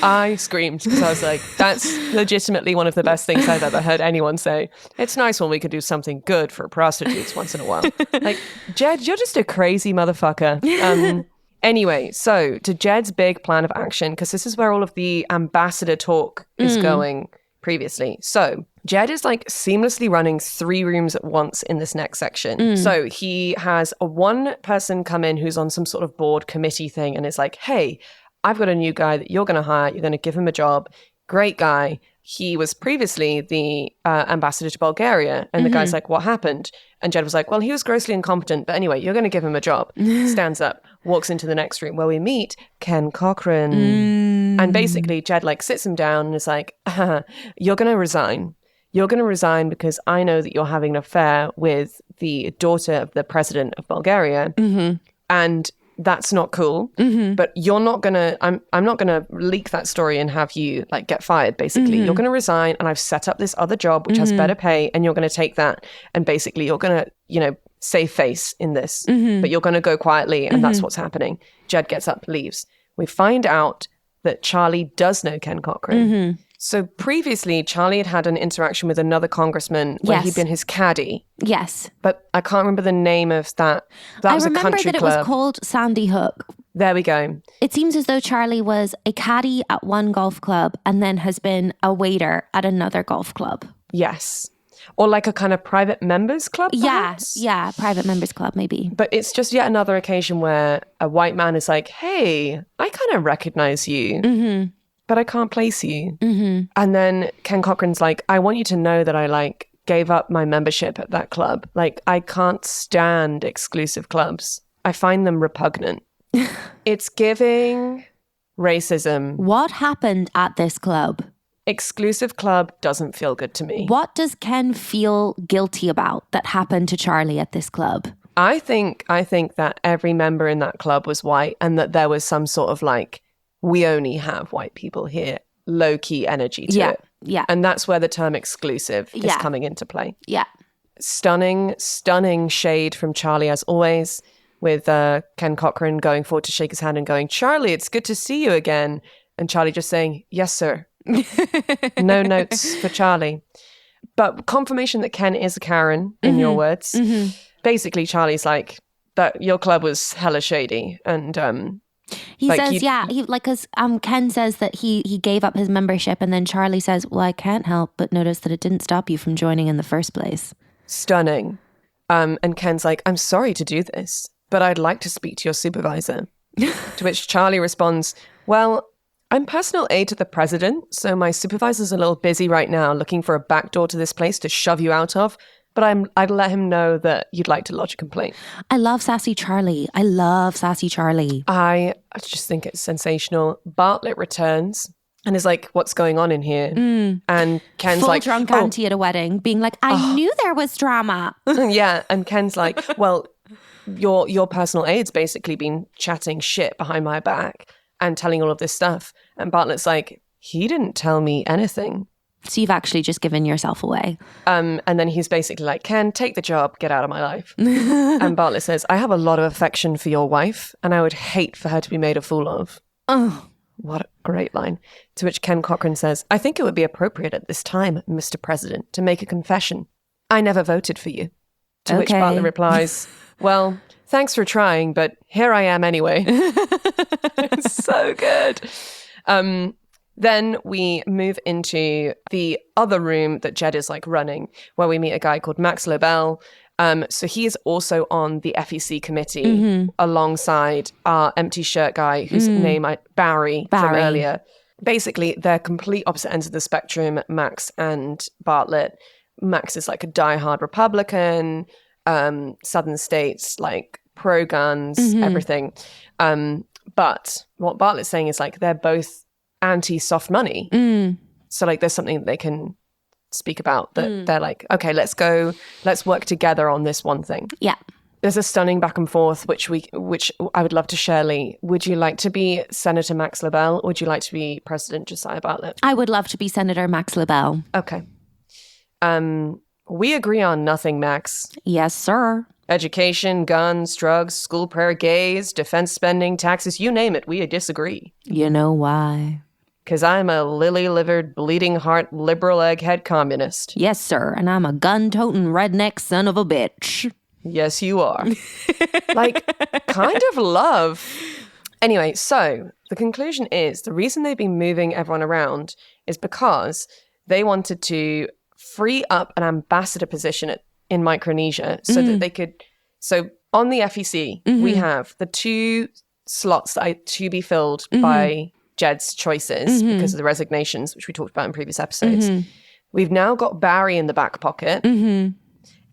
I screamed because I was like, that's legitimately one of the best things I've ever heard anyone say. It's nice when we could do something good for prostitutes once in a while. Like, Jed, you're just a crazy motherfucker. Anyway, so to Jed's big plan of action, because this is where all of the ambassador talk is going previously. So Jed is like seamlessly running 3 rooms at once in this next section. So he has a one person come in who's on some sort of board committee thing and is like, hey, I've got a new guy that you're going to hire. You're going to give him a job. Great guy. He was previously the ambassador to Bulgaria. And the guy's like, what happened? And Jed was like, well, he was grossly incompetent. But anyway, you're going to give him a job. Stands up, walks into the next room where we meet Ken Cochran. And basically, Jed like sits him down and is like, you're going to resign. You're going to resign because I know that you're having an affair with the daughter of the president of Bulgaria. And that's not cool, but you're not gonna, I'm not gonna leak that story and have you like get fired, basically. You're gonna resign and I've set up this other job which has better pay and you're gonna take that and basically you're gonna, you know, save face in this, but you're gonna go quietly and that's what's happening. Jed gets up, leaves. We find out that Charlie does know Ken Cochran. So previously, Charlie had had an interaction with another congressman where he'd been his caddy. Yes. But I can't remember the name of that. That was a country club. I remember that it was called Sandy Hook. There we go. It seems as though Charlie was a caddy at one golf club and then has been a waiter at another golf club. Yes. Or like a kind of private members club, perhaps? Yeah, private members club, maybe. But it's just yet another occasion where a white man is like, hey, I kind of recognize you. But I can't place you. And then Ken Cochran's like, I want you to know that I like gave up my membership at that club. Like, I can't stand exclusive clubs. I find them repugnant. It's giving racism. What happened at this club? Exclusive club doesn't feel good to me. What does Ken feel guilty about that happened to Charlie at this club? I think that every member in that club was white and that there was some sort of like, we only have white people here, low-key energy to it. Yeah. And that's where the term exclusive is coming into play. Yeah. Stunning shade from Charlie as always, with Ken Cochran going forward to shake his hand and going, Charlie, it's good to see you again. And Charlie just saying, yes, sir. No notes for Charlie. But confirmation that Ken is a Karen, in your words. Mm-hmm. Basically, Charlie's like, that your club was hella shady. And he says, because Ken says that he gave up his membership, and then Charlie says, well, I can't help but notice that it didn't stop you from joining in the first place. Stunning. And Ken's like, I'm sorry to do this, but I'd like to speak to your supervisor. To which Charlie responds, well, I'm personal aide to the president, so my supervisor's a little busy right now looking for a back door to this place to shove you out of. But I'd let him know that you'd like to lodge a complaint. I love sassy Charlie. I just think it's sensational. Bartlett returns and is like, what's going on in here? And Ken's full like, drunk auntie at a wedding being like, I knew there was drama. Yeah. And Ken's like, well, your personal aide's basically been chatting shit behind my back and telling all of this stuff. And Bartlett's like, he didn't tell me anything. So you've actually just given yourself away. And then he's basically like, Ken, take the job, get out of my life. And Bartlett says, I have a lot of affection for your wife, and I would hate for her to be made a fool of. Oh, what a great line. To which Ken Cochran says, I think it would be appropriate at this time, Mr. President, to make a confession. I never voted for you. To which Bartlett replies, well, thanks for trying, but here I am anyway. It's so good. Then we move into the other room that Jed is like running, where we meet a guy called Max Lobel. So he is also on the FEC committee alongside our empty shirt guy, whose name Barry from earlier. Basically, they're complete opposite ends of the spectrum, Max and Bartlett. Max is like a diehard Republican, Southern states, like pro-guns, everything. But what Bartlett's saying is like they're both anti-soft money. So like there's something that they can speak about that they're like, okay, let's work together on this one thing. Yeah. There's a stunning back and forth, which I would love to share, Leigh. Would you like to be Senator Max Lobel, or would you like to be President Josiah Bartlett? I would love to be Senator Max Lobel. Okay. We agree on nothing, Max. Yes, sir. Education, guns, drugs, school prayer, gays, defense spending, taxes, you name it, we disagree. You know why? Because I'm a lily-livered, bleeding-heart, liberal egghead communist. Yes, sir. And I'm a gun-toting redneck son of a bitch. Yes, you are. Like, kind of love. Anyway, so the conclusion is the reason they've been moving everyone around is because they wanted to free up an ambassador position in Micronesia so that they could... So on the FEC, we have the 2 slots that are to be filled by Jed's choices because of the resignations, which we talked about in previous episodes. We've now got Barry in the back pocket.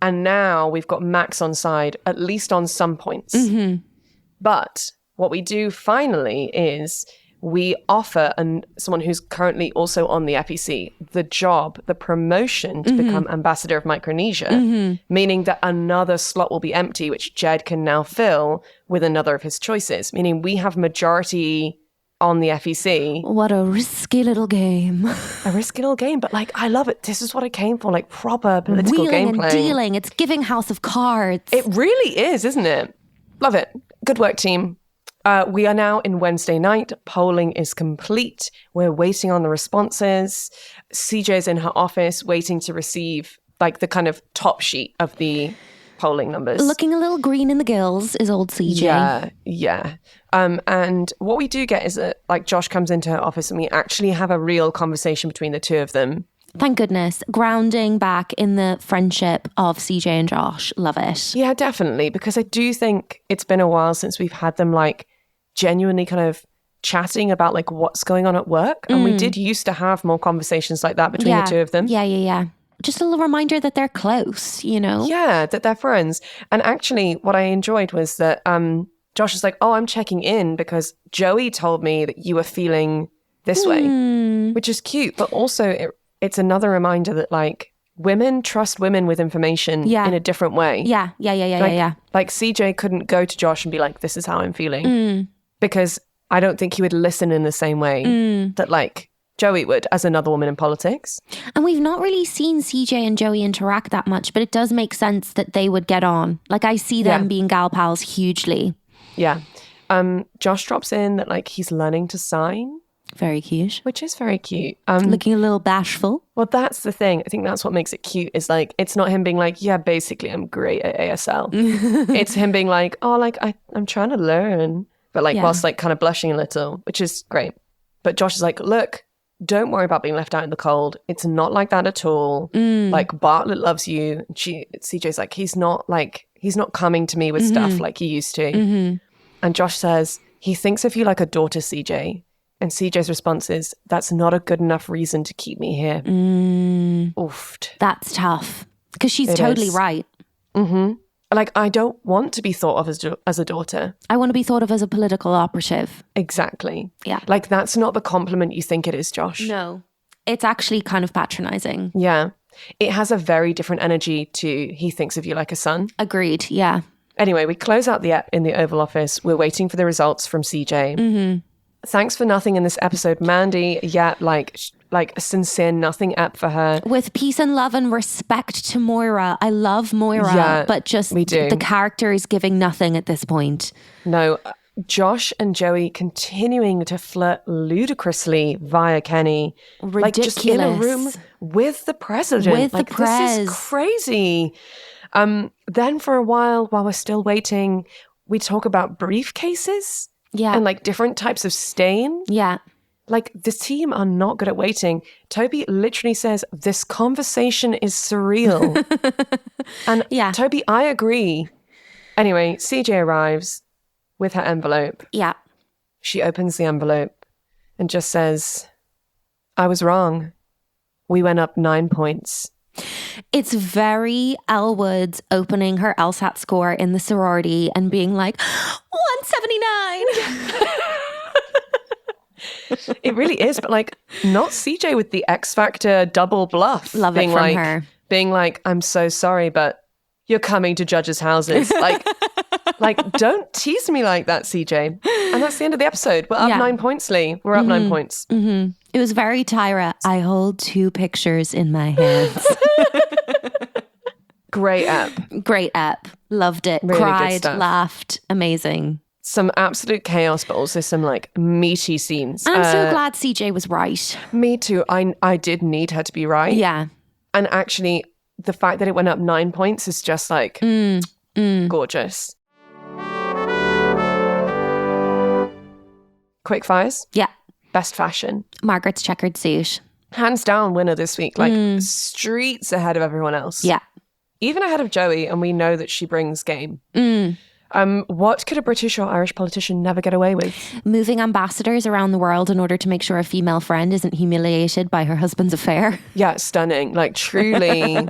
And now we've got Max on side, at least on some points. But what we do finally is we offer someone who's currently also on the FEC the job, the promotion to become ambassador of Micronesia, meaning that another slot will be empty, which Jed can now fill with another of his choices, meaning we have majority on the FEC. What a risky little game. A risky little game, but like, I love it. This is what I came for, like proper political gameplay. Wheeling and dealing. It's giving House of Cards. It really is, isn't it? Love it. Good work, team. We are now in Wednesday night. Polling is complete. We're waiting on the responses. CJ's in her office waiting to receive like the kind of top sheet of the polling numbers. Looking a little green in the gills is old CJ. Yeah. And what we do get is that like Josh comes into her office and we actually have a real conversation between the two of them. Thank goodness. Grounding back in the friendship of CJ and Josh. Love it. Yeah, definitely. Because I do think it's been a while since we've had them like genuinely kind of chatting about like what's going on at work. And we did used to have more conversations like that between the two of them. Yeah. Just a little reminder that they're close, you know? Yeah, that they're friends. And actually what I enjoyed was that Josh is like, oh, I'm checking in because Joey told me that you were feeling this way, which is cute. But also it's another reminder that like women trust women with information in a different way. Yeah. Like CJ couldn't go to Josh and be like, this is how I'm feeling. Because I don't think he would listen in the same way that like Joey would as another woman in politics. And we've not really seen CJ and Joey interact that much, but it does make sense that they would get on. Like I see them being gal pals hugely. Yeah. Josh drops in that like he's learning to sign. Very cute. Which is very cute. Looking a little bashful. Well, that's the thing. I think that's what makes it cute is like, it's not him being like, yeah, basically I'm great at ASL. It's him being like, oh, like I'm trying to learn. But like whilst like kind of blushing a little, which is great. But Josh is like, look, don't worry about being left out in the cold. It's not like that at all. Like Bartlett loves you. And CJ's like, he's not coming to me with stuff like he used to. And Josh says, he thinks of you like a daughter, CJ. And CJ's response is, that's not a good enough reason to keep me here. Oofed. That's tough. Because she's totally right. Like, I don't want to be thought of as a daughter. I want to be thought of as a political operative. Exactly. Yeah. Like, that's not the compliment you think it is, Josh. No. It's actually kind of patronizing. Yeah. It has a very different energy to he thinks of you like a son. Agreed. Yeah. Anyway, we close out the ep in the Oval Office. We're waiting for the results from CJ. Thanks for nothing in this episode, Mandy. Yeah, like a sincere nothing ep for her. With peace and love and respect to Moira. I love Moira, but just the character is giving nothing at this point. No, Josh and Joey continuing to flirt ludicrously via Kenny. Ridiculous. Like just in a room with the president. With like, the prez. This is crazy. Then for a while we're still waiting, we talk about briefcases. Yeah. And like different types of stain. Yeah. Like the team are not good at waiting. Toby literally says, this conversation is surreal. And Toby, I agree. Anyway, CJ arrives with her envelope. Yeah. She opens the envelope and just says, I was wrong. We went up 9 points. It's very Elle Woods opening her LSAT score in the sorority and being like, 179. It really is, but like not CJ with the X Factor double bluff. Love it from her. Being like, I'm so sorry, but you're coming to judges' houses. Like, don't tease me like that, CJ. And that's the end of the episode. We're up 9 points, Leigh. We're up 9 points. It was very Tyra. I hold 2 pictures in my hands. Great app. Great app. Loved it. Really cried, laughed. Amazing. Some absolute chaos, but also some like meaty scenes. I'm so glad CJ was right. Me too. I did need her to be right. Yeah. And actually, the fact that it went up 9 points is just like gorgeous. Quick fires? Yeah. Best fashion. Margaret's checkered suit. Hands down winner this week. Like streets ahead of everyone else. Yeah. Even ahead of Joey, and we know that she brings game. What could a British or Irish politician never get away with? Moving ambassadors around the world in order to make sure a female friend isn't humiliated by her husband's affair. Yeah, stunning. Like truly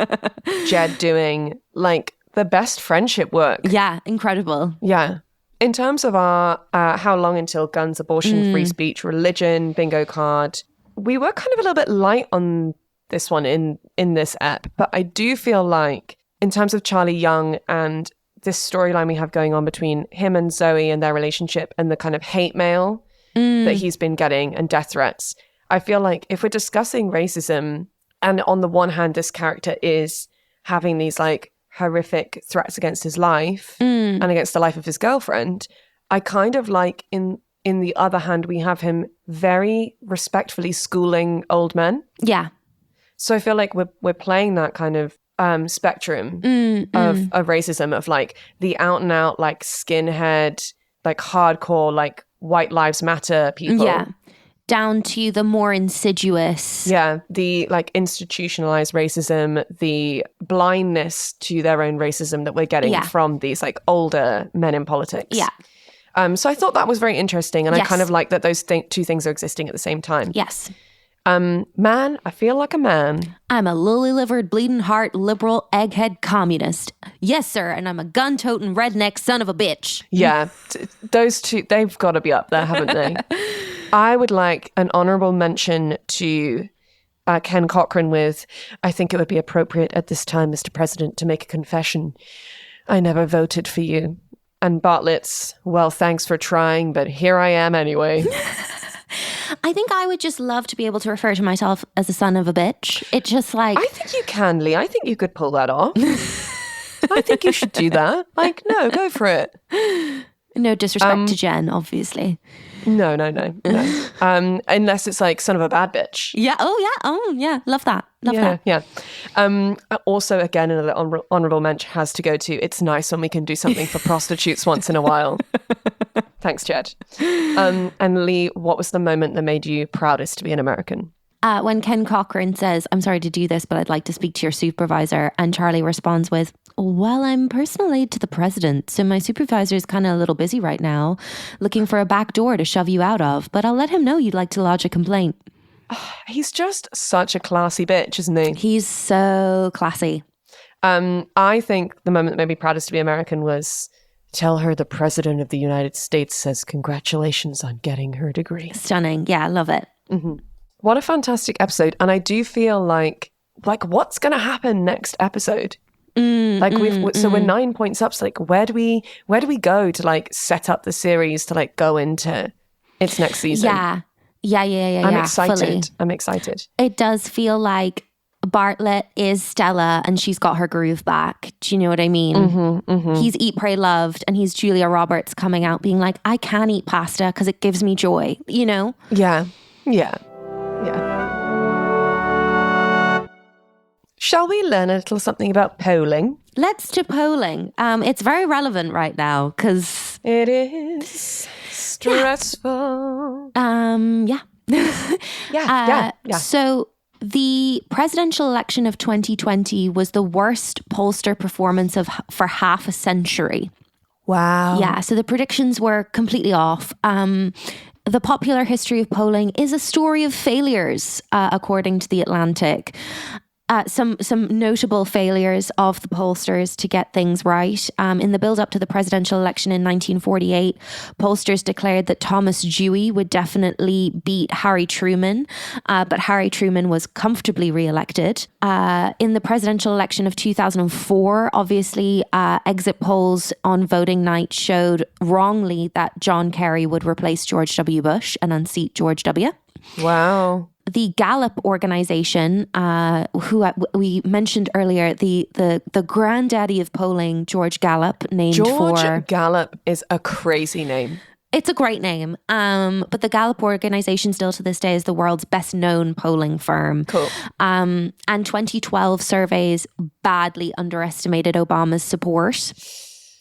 Jed doing like the best friendship work. Yeah, incredible. Yeah. In terms of our how long until guns, abortion, free speech, religion, bingo card, we were kind of a little bit light on this one in this ep, but I do feel like in terms of Charlie Young and this storyline we have going on between him and Zoe and their relationship and the kind of hate mail that he's been getting and death threats, I feel like if we're discussing racism and on the one hand this character is having these like horrific threats against his life and against the life of his girlfriend, I kind of like in the other hand we have him very respectfully schooling old men. Yeah. So I feel like we're playing that kind of spectrum of racism, of like the out and out like skinhead, like hardcore, like white lives matter people. Yeah. Down to the more insidious. Yeah. The like institutionalized racism, the blindness to their own racism that we're getting from these like older men in politics. Yeah. So I thought that was very interesting. And I kind of like that those two things are existing at the same time. Yes. Man, I feel like a man. I'm a lily-livered, bleeding heart, liberal, egghead communist. Yes, sir, and I'm a gun-toting redneck son of a bitch. Yeah, those two, they've got to be up there, haven't they? I would like an honourable mention to Ken Cochran with, I think it would be appropriate at this time, Mr. President, to make a confession. I never voted for you. And Bartlett's, well, thanks for trying, but here I am anyway. I think I would just love to be able to refer to myself as a son of a bitch. It's just like... I think you can, Leigh. I think you could pull that off. I think you should do that. Like, no, go for it. No disrespect to Jen, obviously. No. Unless it's like son of a bad bitch. Yeah. Oh, yeah. Love that. Love that. Yeah. Also, again, another honourable mention has to go to, it's nice when we can do something for prostitutes once in a while. Thanks, Jed. And Leigh, what was the moment that made you proudest to be an American? When Ken Cochran says, I'm sorry to do this, but I'd like to speak to your supervisor. And Charlie responds with, well, I'm personal aide to the president, so my supervisor is kind of a little busy right now, looking for a back door to shove you out of, but I'll let him know you'd like to lodge a complaint. He's just such a classy bitch, isn't he? He's so classy. I think the moment that made me proudest to be American was, tell her the president of the United States says congratulations on getting her degree. Stunning. Yeah, I love it. Mm-hmm. What a fantastic episode. And I do feel like what's going to happen next episode? So we're 9 points up. So like, where do we go to like set up the series to like go into its next season? Yeah. I'm excited. Fully. I'm excited. It does feel like Bartlett is Stella and she's got her groove back. Do you know what I mean? Mm-hmm. He's Eat, Pray, Loved and he's Julia Roberts coming out being like, I can eat pasta because it gives me joy, you know? Yeah. Shall we learn a little something about polling? Let's do polling. It's very relevant right now because... It is stressful. Yeah. Yeah. So the presidential election of 2020 was the worst pollster performance for half a century. Wow. Yeah, so the predictions were completely off. The popular history of polling is a story of failures, according to The Atlantic. Some notable failures of the pollsters to get things right. In the build-up to the presidential election in 1948, pollsters declared that Thomas Dewey would definitely beat Harry Truman, but Harry Truman was comfortably re-elected. In the presidential election of 2004, obviously, exit polls on voting night showed wrongly that John Kerry would replace George W. Bush and unseat George W. Wow. The Gallup organization, who we mentioned earlier, the granddaddy of polling, George Gallup, George Gallup is a crazy name. It's a great name. But the Gallup organization still to this day is the world's best known polling firm. Cool. And 2012 surveys badly underestimated Obama's support.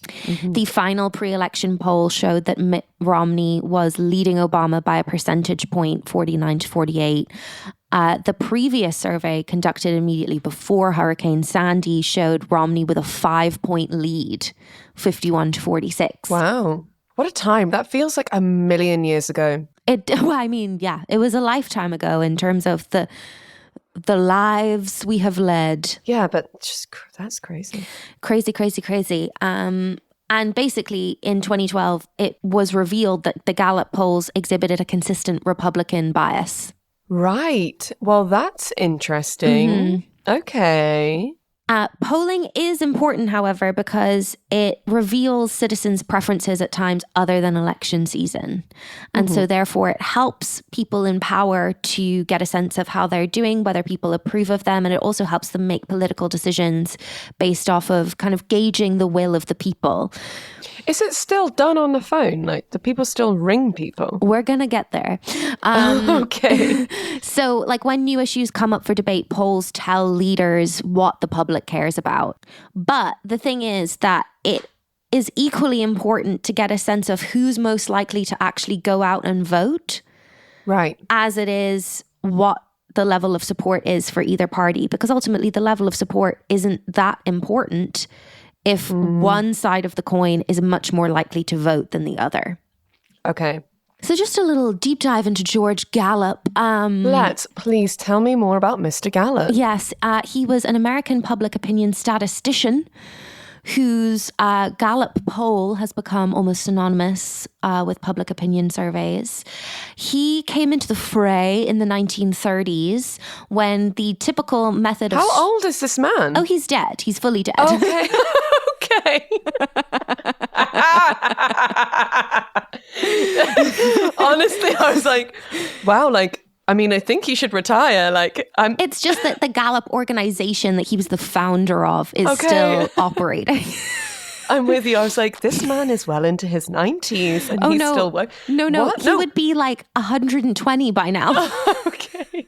Mm-hmm. The final pre-election poll showed that Mitt Romney was leading Obama by a percentage point, 49 to 48. The previous survey conducted immediately before Hurricane Sandy showed Romney with a 5-point lead, 51 to 46. Wow. What a time. That feels like a million years ago. It was a lifetime ago in terms of the lives we have led. Yeah, but that's crazy. Crazy. And basically in 2012, it was revealed that the Gallup polls exhibited a consistent Republican bias. Right. Well, that's interesting. Mm-hmm. Okay. Polling is important, however, because it reveals citizens' preferences at times other than election season. And so therefore it helps people in power to get a sense of how they're doing, whether people approve of them. And it also helps them make political decisions based off of kind of gauging the will of the people. Is it still done on the phone? Like, do people still ring people? We're going to get there. Okay. So like when new issues come up for debate, polls tell leaders what the public cares about. But the thing is that it is equally important to get a sense of who's most likely to actually go out and vote. Right. As it is what the level of support is for either party. Because ultimately the level of support isn't that important if one side of the coin is much more likely to vote than the other. Okay. So just a little deep dive into George Gallup. Let's please tell me more about Mr. Gallup. Yes, he was an American public opinion statistician whose Gallup poll has become almost synonymous with public opinion surveys. He came into the fray in the 1930s when the typical method of... How old is this man? Oh, he's dead. He's fully dead. Okay. Okay. Honestly, I was like, wow, like, I mean, I think he should retire. Like, It's just that the Gallup organization that he was the founder of is still operating. I'm with you. I was like, this man is well into his 90s and he's still working. No. He would be like 120 by now. Okay.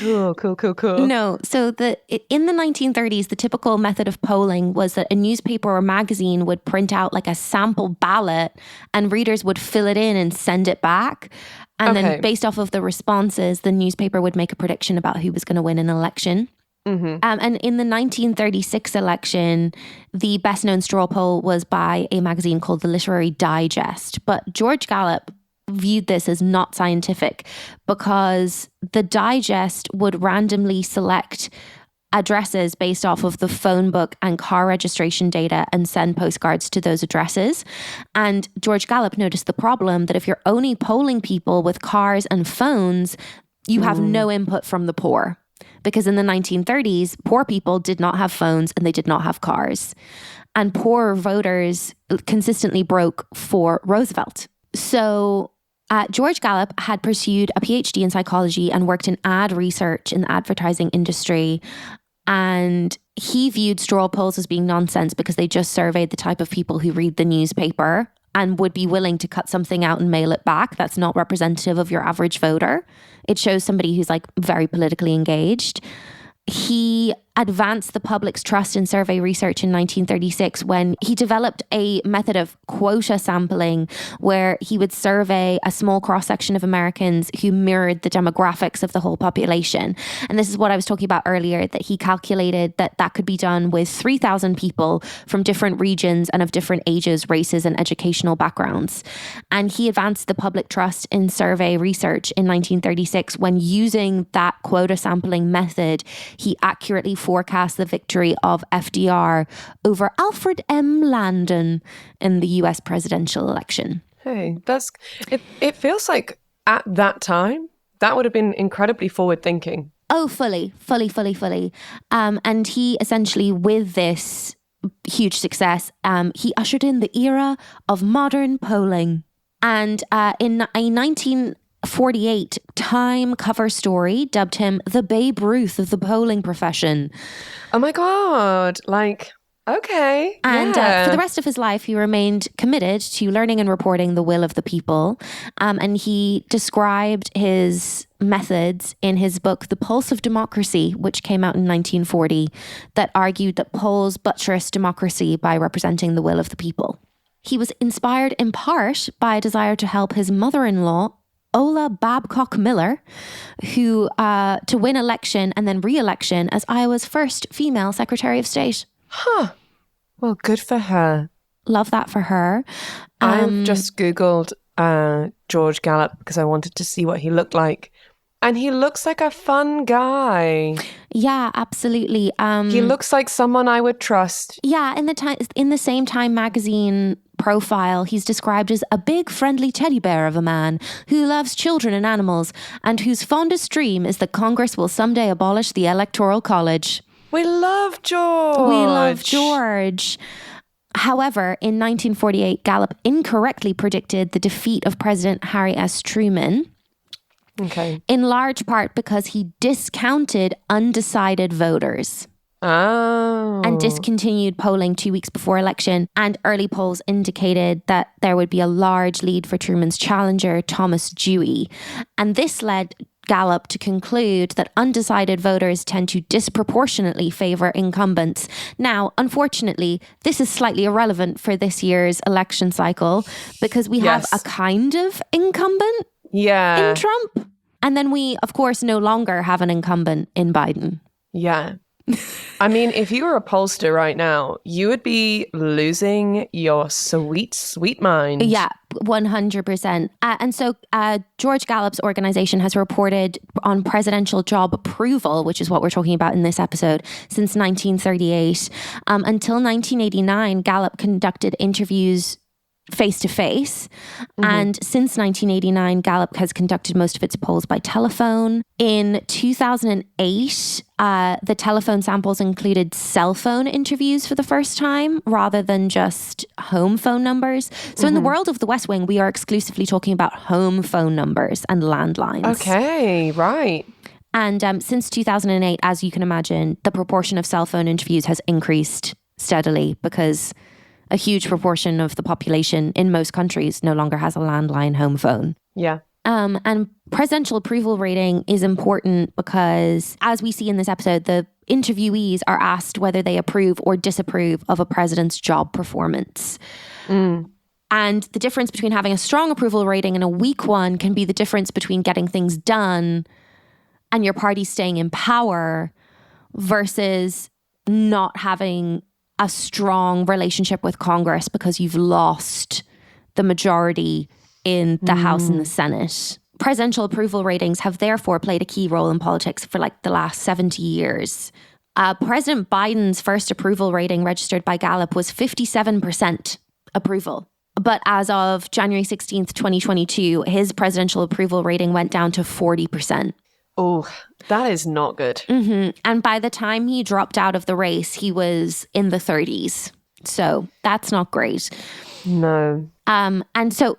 Cool. No. So in the 1930s, the typical method of polling was that a newspaper or magazine would print out like a sample ballot and readers would fill it in and send it back. And then based off of the responses, the newspaper would make a prediction about who was going to win an election. Mm-hmm. And in the 1936 election, the best known straw poll was by a magazine called the Literary Digest. But George Gallup viewed this as not scientific because the Digest would randomly select addresses based off of the phone book and car registration data and send postcards to those addresses. And George Gallup noticed the problem that if you're only polling people with cars and phones, you have no input from the poor. Because in the 1930s, poor people did not have phones and they did not have cars. And poor voters consistently broke for Roosevelt. So George Gallup had pursued a PhD in psychology and worked in ad research in the advertising industry. And he viewed straw polls as being nonsense because they just surveyed the type of people who read the newspaper and would be willing to cut something out and mail it back. That's not representative of your average voter. It shows somebody who's like very politically engaged. He advanced the public's trust in survey research in 1936 when he developed a method of quota sampling where he would survey a small cross-section of Americans who mirrored the demographics of the whole population. And this is what I was talking about earlier, that he calculated that that could be done with 3,000 people from different regions and of different ages, races, and educational backgrounds. And he advanced the public trust in survey research in 1936 when using that quota sampling method, he accurately forecast the victory of FDR over Alfred M. Landon in the US presidential election. Hey, it feels like at that time, that would have been incredibly forward thinking. Oh, fully. And he essentially, with this huge success, he ushered in the era of modern polling. And in a 1948 Time cover story dubbed him the Babe Ruth of the polling profession. Oh my God. Like, okay. And for the rest of his life, he remained committed to learning and reporting the will of the people. And he described his methods in his book, The Pulse of Democracy, which came out in 1940, that argued that polls buttress democracy by representing the will of the people. He was inspired in part by a desire to help his mother-in-law, Ola Babcock Miller, who to win election and then re-election as Iowa's first female Secretary of State. Huh. Well, good for her. Love that for her. I've just Googled George Gallup because I wanted to see what he looked like. And he looks like a fun guy. Yeah, absolutely. He looks like someone I would trust. Yeah, in the same Time magazine profile, he's described as a big, friendly teddy bear of a man who loves children and animals and whose fondest dream is that Congress will someday abolish the Electoral College. We love George. However, in 1948, Gallup incorrectly predicted the defeat of President Harry S. Truman. Okay. In large part because he discounted undecided voters. Oh. And discontinued polling 2 weeks before election. And early polls indicated that there would be a large lead for Truman's challenger, Thomas Dewey. And this led Gallup to conclude that undecided voters tend to disproportionately favour incumbents. Now, unfortunately, this is slightly irrelevant for this year's election cycle because we have a kind of incumbent in Trump. And then we, of course, no longer have an incumbent in Biden. Yeah. I mean, if you were a pollster right now, you would be losing your sweet, sweet mind. Yeah, 100%. And so George Gallup's organization has reported on presidential job approval, which is what we're talking about in this episode, since 1938. Until 1989, Gallup conducted interviews face-to-face. And since 1989, Gallup has conducted most of its polls by telephone. In 2008, the telephone samples included cell phone interviews for the first time, rather than just home phone numbers. So in the world of the West Wing, we are exclusively talking about home phone numbers and landlines. Okay, right. And since 2008, as you can imagine, the proportion of cell phone interviews has increased steadily because a huge proportion of the population in most countries no longer has a landline home phone. Yeah. And presidential approval rating is important because, as we see in this episode, the interviewees are asked whether they approve or disapprove of a president's job performance. And the difference between having a strong approval rating and a weak one can be the difference between getting things done and your party staying in power versus not having a strong relationship with Congress because you've lost the majority in the House and the Senate. Presidential approval ratings have therefore played a key role in politics for like the last 70 years. President Biden's first approval rating registered by Gallup was 57% approval. But as of January 16th, 2022, his presidential approval rating went down to 40%. Oh, that is not good. And by the time he dropped out of the race, he was in the 30s. So that's not great. No. And so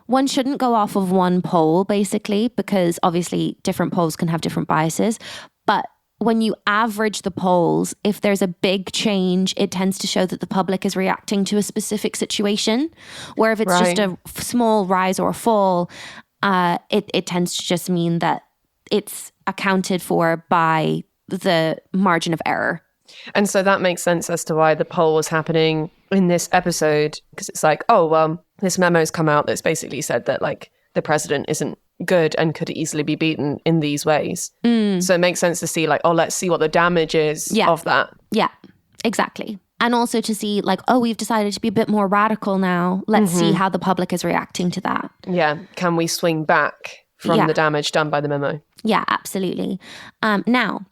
one shouldn't go off of one poll, basically, because obviously different polls can have different biases. But when you average the polls, if there's a big change, it tends to show that the public is reacting to a specific situation. Where if it's just a small rise or fall, it tends to just mean that it's accounted for by the margin of error. And so that makes sense as to why the poll was happening in this episode, because it's like, oh, well, this memo's come out that's basically said that like the president isn't good and could easily be beaten in these ways. So it makes sense to see like, oh, let's see what the damage is of that. Yeah, exactly. And also to see like, oh, we've decided to be a bit more radical now. Let's see how the public is reacting to that. Yeah. Can we swing back from the damage done by the memo? Yeah, absolutely. Now,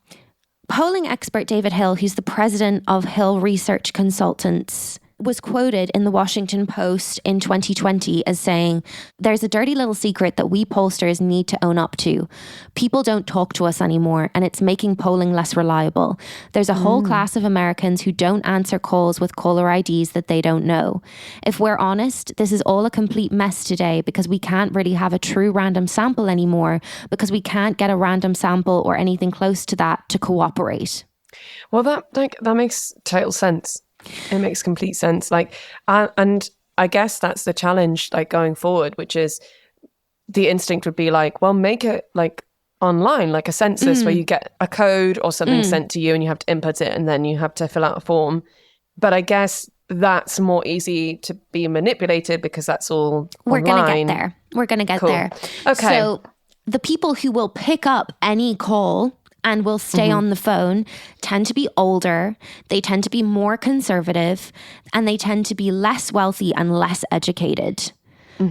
polling expert David Hill, who's the president of Hill Research Consultants, was quoted in the Washington Post in 2020 as saying, "There's a dirty little secret that we pollsters need to own up to. People don't talk to us anymore, and it's making polling less reliable. There's a whole class of Americans who don't answer calls with caller IDs that they don't know. If we're honest, this is all a complete mess today because we can't really have a true random sample anymore because we can't get a random sample or anything close to that to cooperate." Well, that makes total sense. It makes complete sense. Like, and I guess that's the challenge, like going forward, which is the instinct would be like, well, make it like online, like a census where you get a code or something sent to you and you have to input it and then you have to fill out a form. But I guess that's more easy to be manipulated because that's all We're online. going to get there. We're going to get there. Okay. So the people who will pick up any call and will stay on the phone tend to be older, they tend to be more conservative, and they tend to be less wealthy and less educated.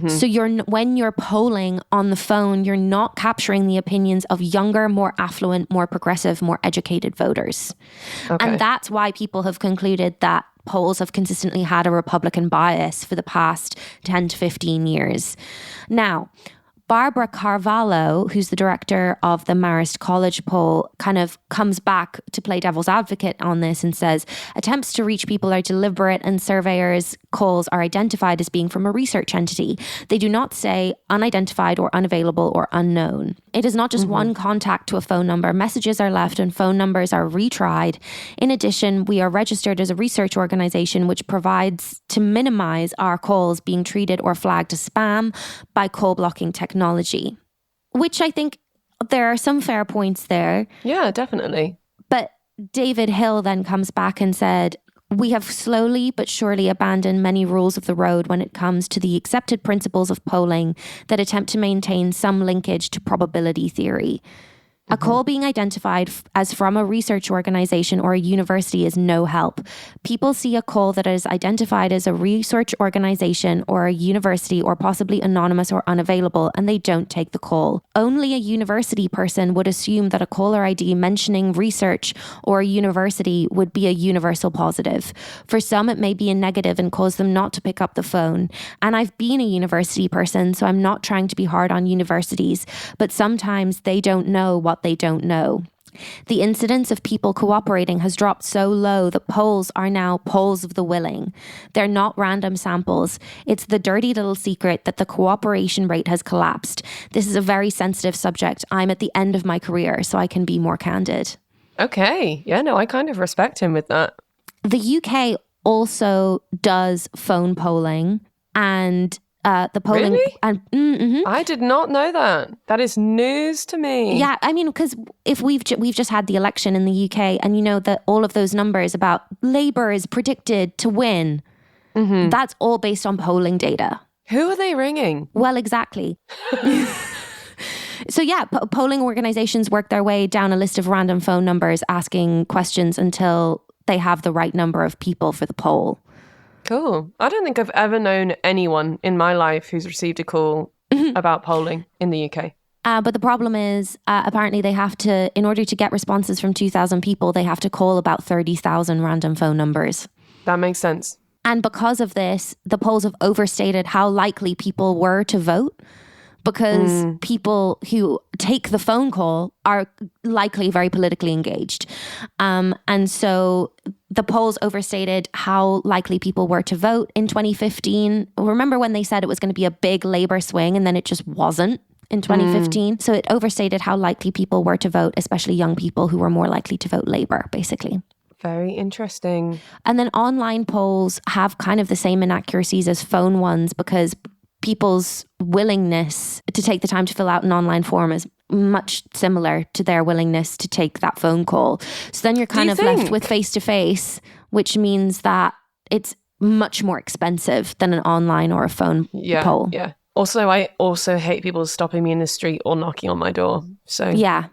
So when you're polling on the phone, you're not capturing the opinions of younger, more affluent, more progressive, more educated voters. Okay. And that's why people have concluded that polls have consistently had a Republican bias for the past 10 to 15 years. Now, Barbara Carvalho, who's the director of the Marist College poll, kind of comes back to play devil's advocate on this and says, attempts to reach people are deliberate and surveyors' calls are identified as being from a research entity. They do not say unidentified or unavailable or unknown. It is not just one contact to a phone number. Messages are left and phone numbers are retried. In addition, we are registered as a research organization which provides to minimize our calls being treated or flagged as spam by call blocking technology, which I think there are some fair points there. Yeah, definitely. But David Hill then comes back and said, we have slowly but surely abandoned many rules of the road when it comes to the accepted principles of polling that attempt to maintain some linkage to probability theory. A call being identified as from a research organization or a university is no help. People see a call that is identified as a research organization or a university or possibly anonymous or unavailable, and they don't take the call. Only a university person would assume that a caller ID mentioning research or a university would be a universal positive. For some, it may be a negative and cause them not to pick up the phone. And I've been a university person, so I'm not trying to be hard on universities, but sometimes they don't know what they don't know. The incidence of people cooperating has dropped so low that polls are now polls of the willing. They're not random samples. It's the dirty little secret that the cooperation rate has collapsed. This is a very sensitive subject. I'm at the end of my career, so I can be more candid. Okay. Yeah, no, I kind of respect him with that. The UK also does phone polling, and the polling. Really? And I did not know that. That is news to me. Yeah, I mean, because if we've just had the election in the UK, and you know that all of those numbers about Labour is predicted to win, that's all based on polling data. Who are they ringing? Well, exactly. So yeah, polling organizations work their way down a list of random phone numbers, asking questions until they have the right number of people for the poll. Cool. I don't think I've ever known anyone in my life who's received a call about polling in the UK. But the problem is, apparently they have to, in order to get responses from 2,000 people, they have to call about 30,000 random phone numbers. That makes sense. And because of this, the polls have overstated how likely people were to vote, because people who take the phone call are likely very politically engaged. And so the polls overstated how likely people were to vote in 2015. Remember when they said it was going to be a big Labour swing, and then it just wasn't in 2015? So it overstated how likely people were to vote, especially young people who were more likely to vote Labour, basically. Very interesting. And then online polls have kind of the same inaccuracies as phone ones, because people's willingness to take the time to fill out an online form is much similar to their willingness to take that phone call. So then you're kind of left with face-to-face, which means that it's much more expensive than an online or a phone poll. Yeah. Also, I also hate people stopping me in the street or knocking on my door. So yeah.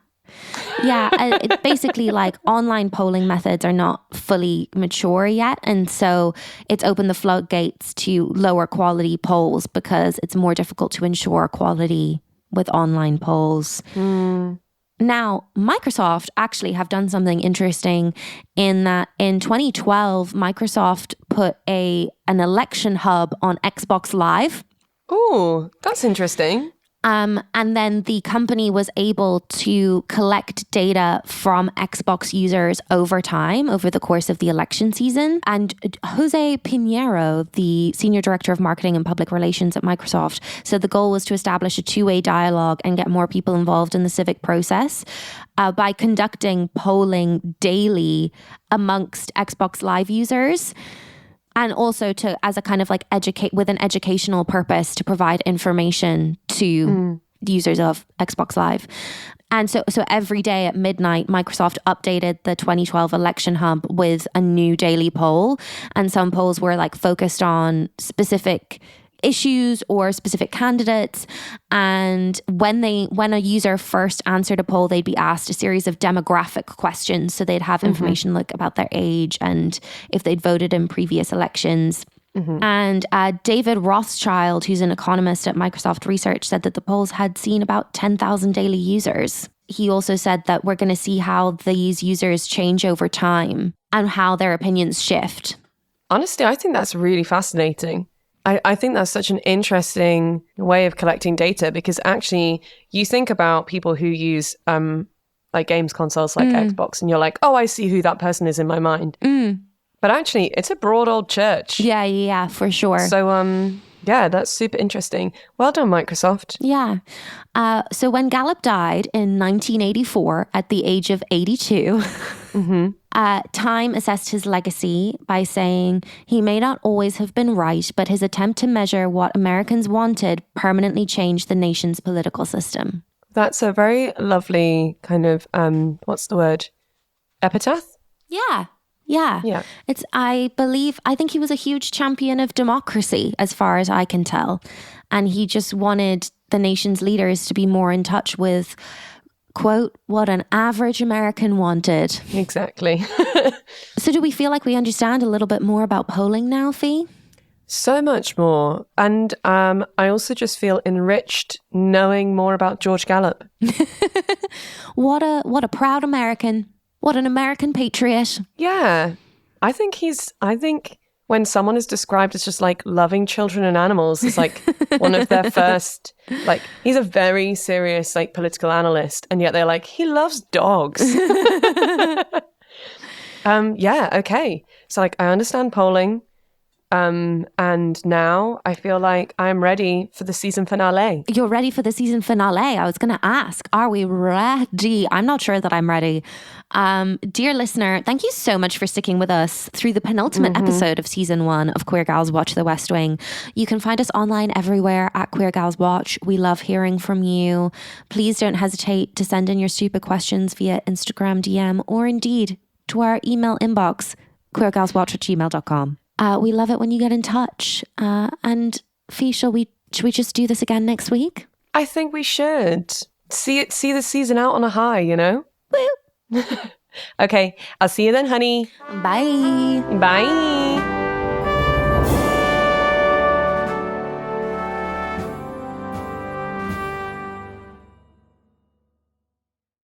Yeah, it basically, like, online polling methods are not fully mature yet. And so it's opened the floodgates to lower quality polls, because it's more difficult to ensure quality with online polls. Now, Microsoft actually have done something interesting in that in 2012, Microsoft put an election hub on Xbox Live. Oh, that's interesting. And then the company was able to collect data from Xbox users over time, over the course of the election season. And Jose Pinheiro, the Senior Director of Marketing and Public Relations at Microsoft, said the goal was to establish a two-way dialogue and get more people involved in the civic process by conducting polling daily amongst Xbox Live users. And also to, as a kind of like with an educational purpose, to provide information to users of Xbox Live. And so every day at midnight, Microsoft updated the 2012 election hub with a new daily poll. And some polls were like focused on specific issues or specific candidates. And when a user first answered a poll, they'd be asked a series of demographic questions. So they'd have information like about their age and if they'd voted in previous elections. And David Rothschild, who's an economist at Microsoft Research, said that the polls had seen about 10,000 daily users. He also said that we're going to see how these users change over time and how their opinions shift. Honestly, I think that's really fascinating. I think that's such an interesting way of collecting data, because actually you think about people who use like games consoles like Xbox, and you're like, oh, I see who that person is in my mind. But actually, it's a broad old church. Yeah, for sure. So, yeah, that's super interesting. Well done, Microsoft. Yeah. So when Gallup died in 1984 at the age of 82, Time assessed his legacy by saying he may not always have been right, but his attempt to measure what Americans wanted permanently changed the nation's political system. That's a very lovely kind of, what's the word? Epitaph? Yeah. I think he was a huge champion of democracy, as far as I can tell. And he just wanted the nation's leaders to be more in touch with quote, what an average American wanted. Exactly. So do we feel like we understand a little bit more about polling now, Fi? So much more. And I also just feel enriched knowing more about George Gallup. What a proud American. What an American patriot. Yeah. I think when someone is described as just like loving children and animals, it's like one of their first, like, he's a very serious like political analyst. And yet they're like, he loves dogs. Yeah. Okay. So like, I understand polling. And now I feel like I'm ready for the season finale. You're ready for the season finale. I was going to ask, are we ready? I'm not sure that I'm ready. Dear listener, thank you so much for sticking with us through the penultimate episode of season 1 of Queer Gals Watch the West Wing. You can find us online everywhere at Queer Gals Watch. We love hearing from you. Please don't hesitate to send in your stupid questions via Instagram DM or indeed to our email inbox, queergalswatch@gmail.com. We love it when you get in touch. And Fi, should we just do this again next week? I think we should. See the season out on a high, you know? Woo. Okay, I'll see you then, honey. Bye. Bye.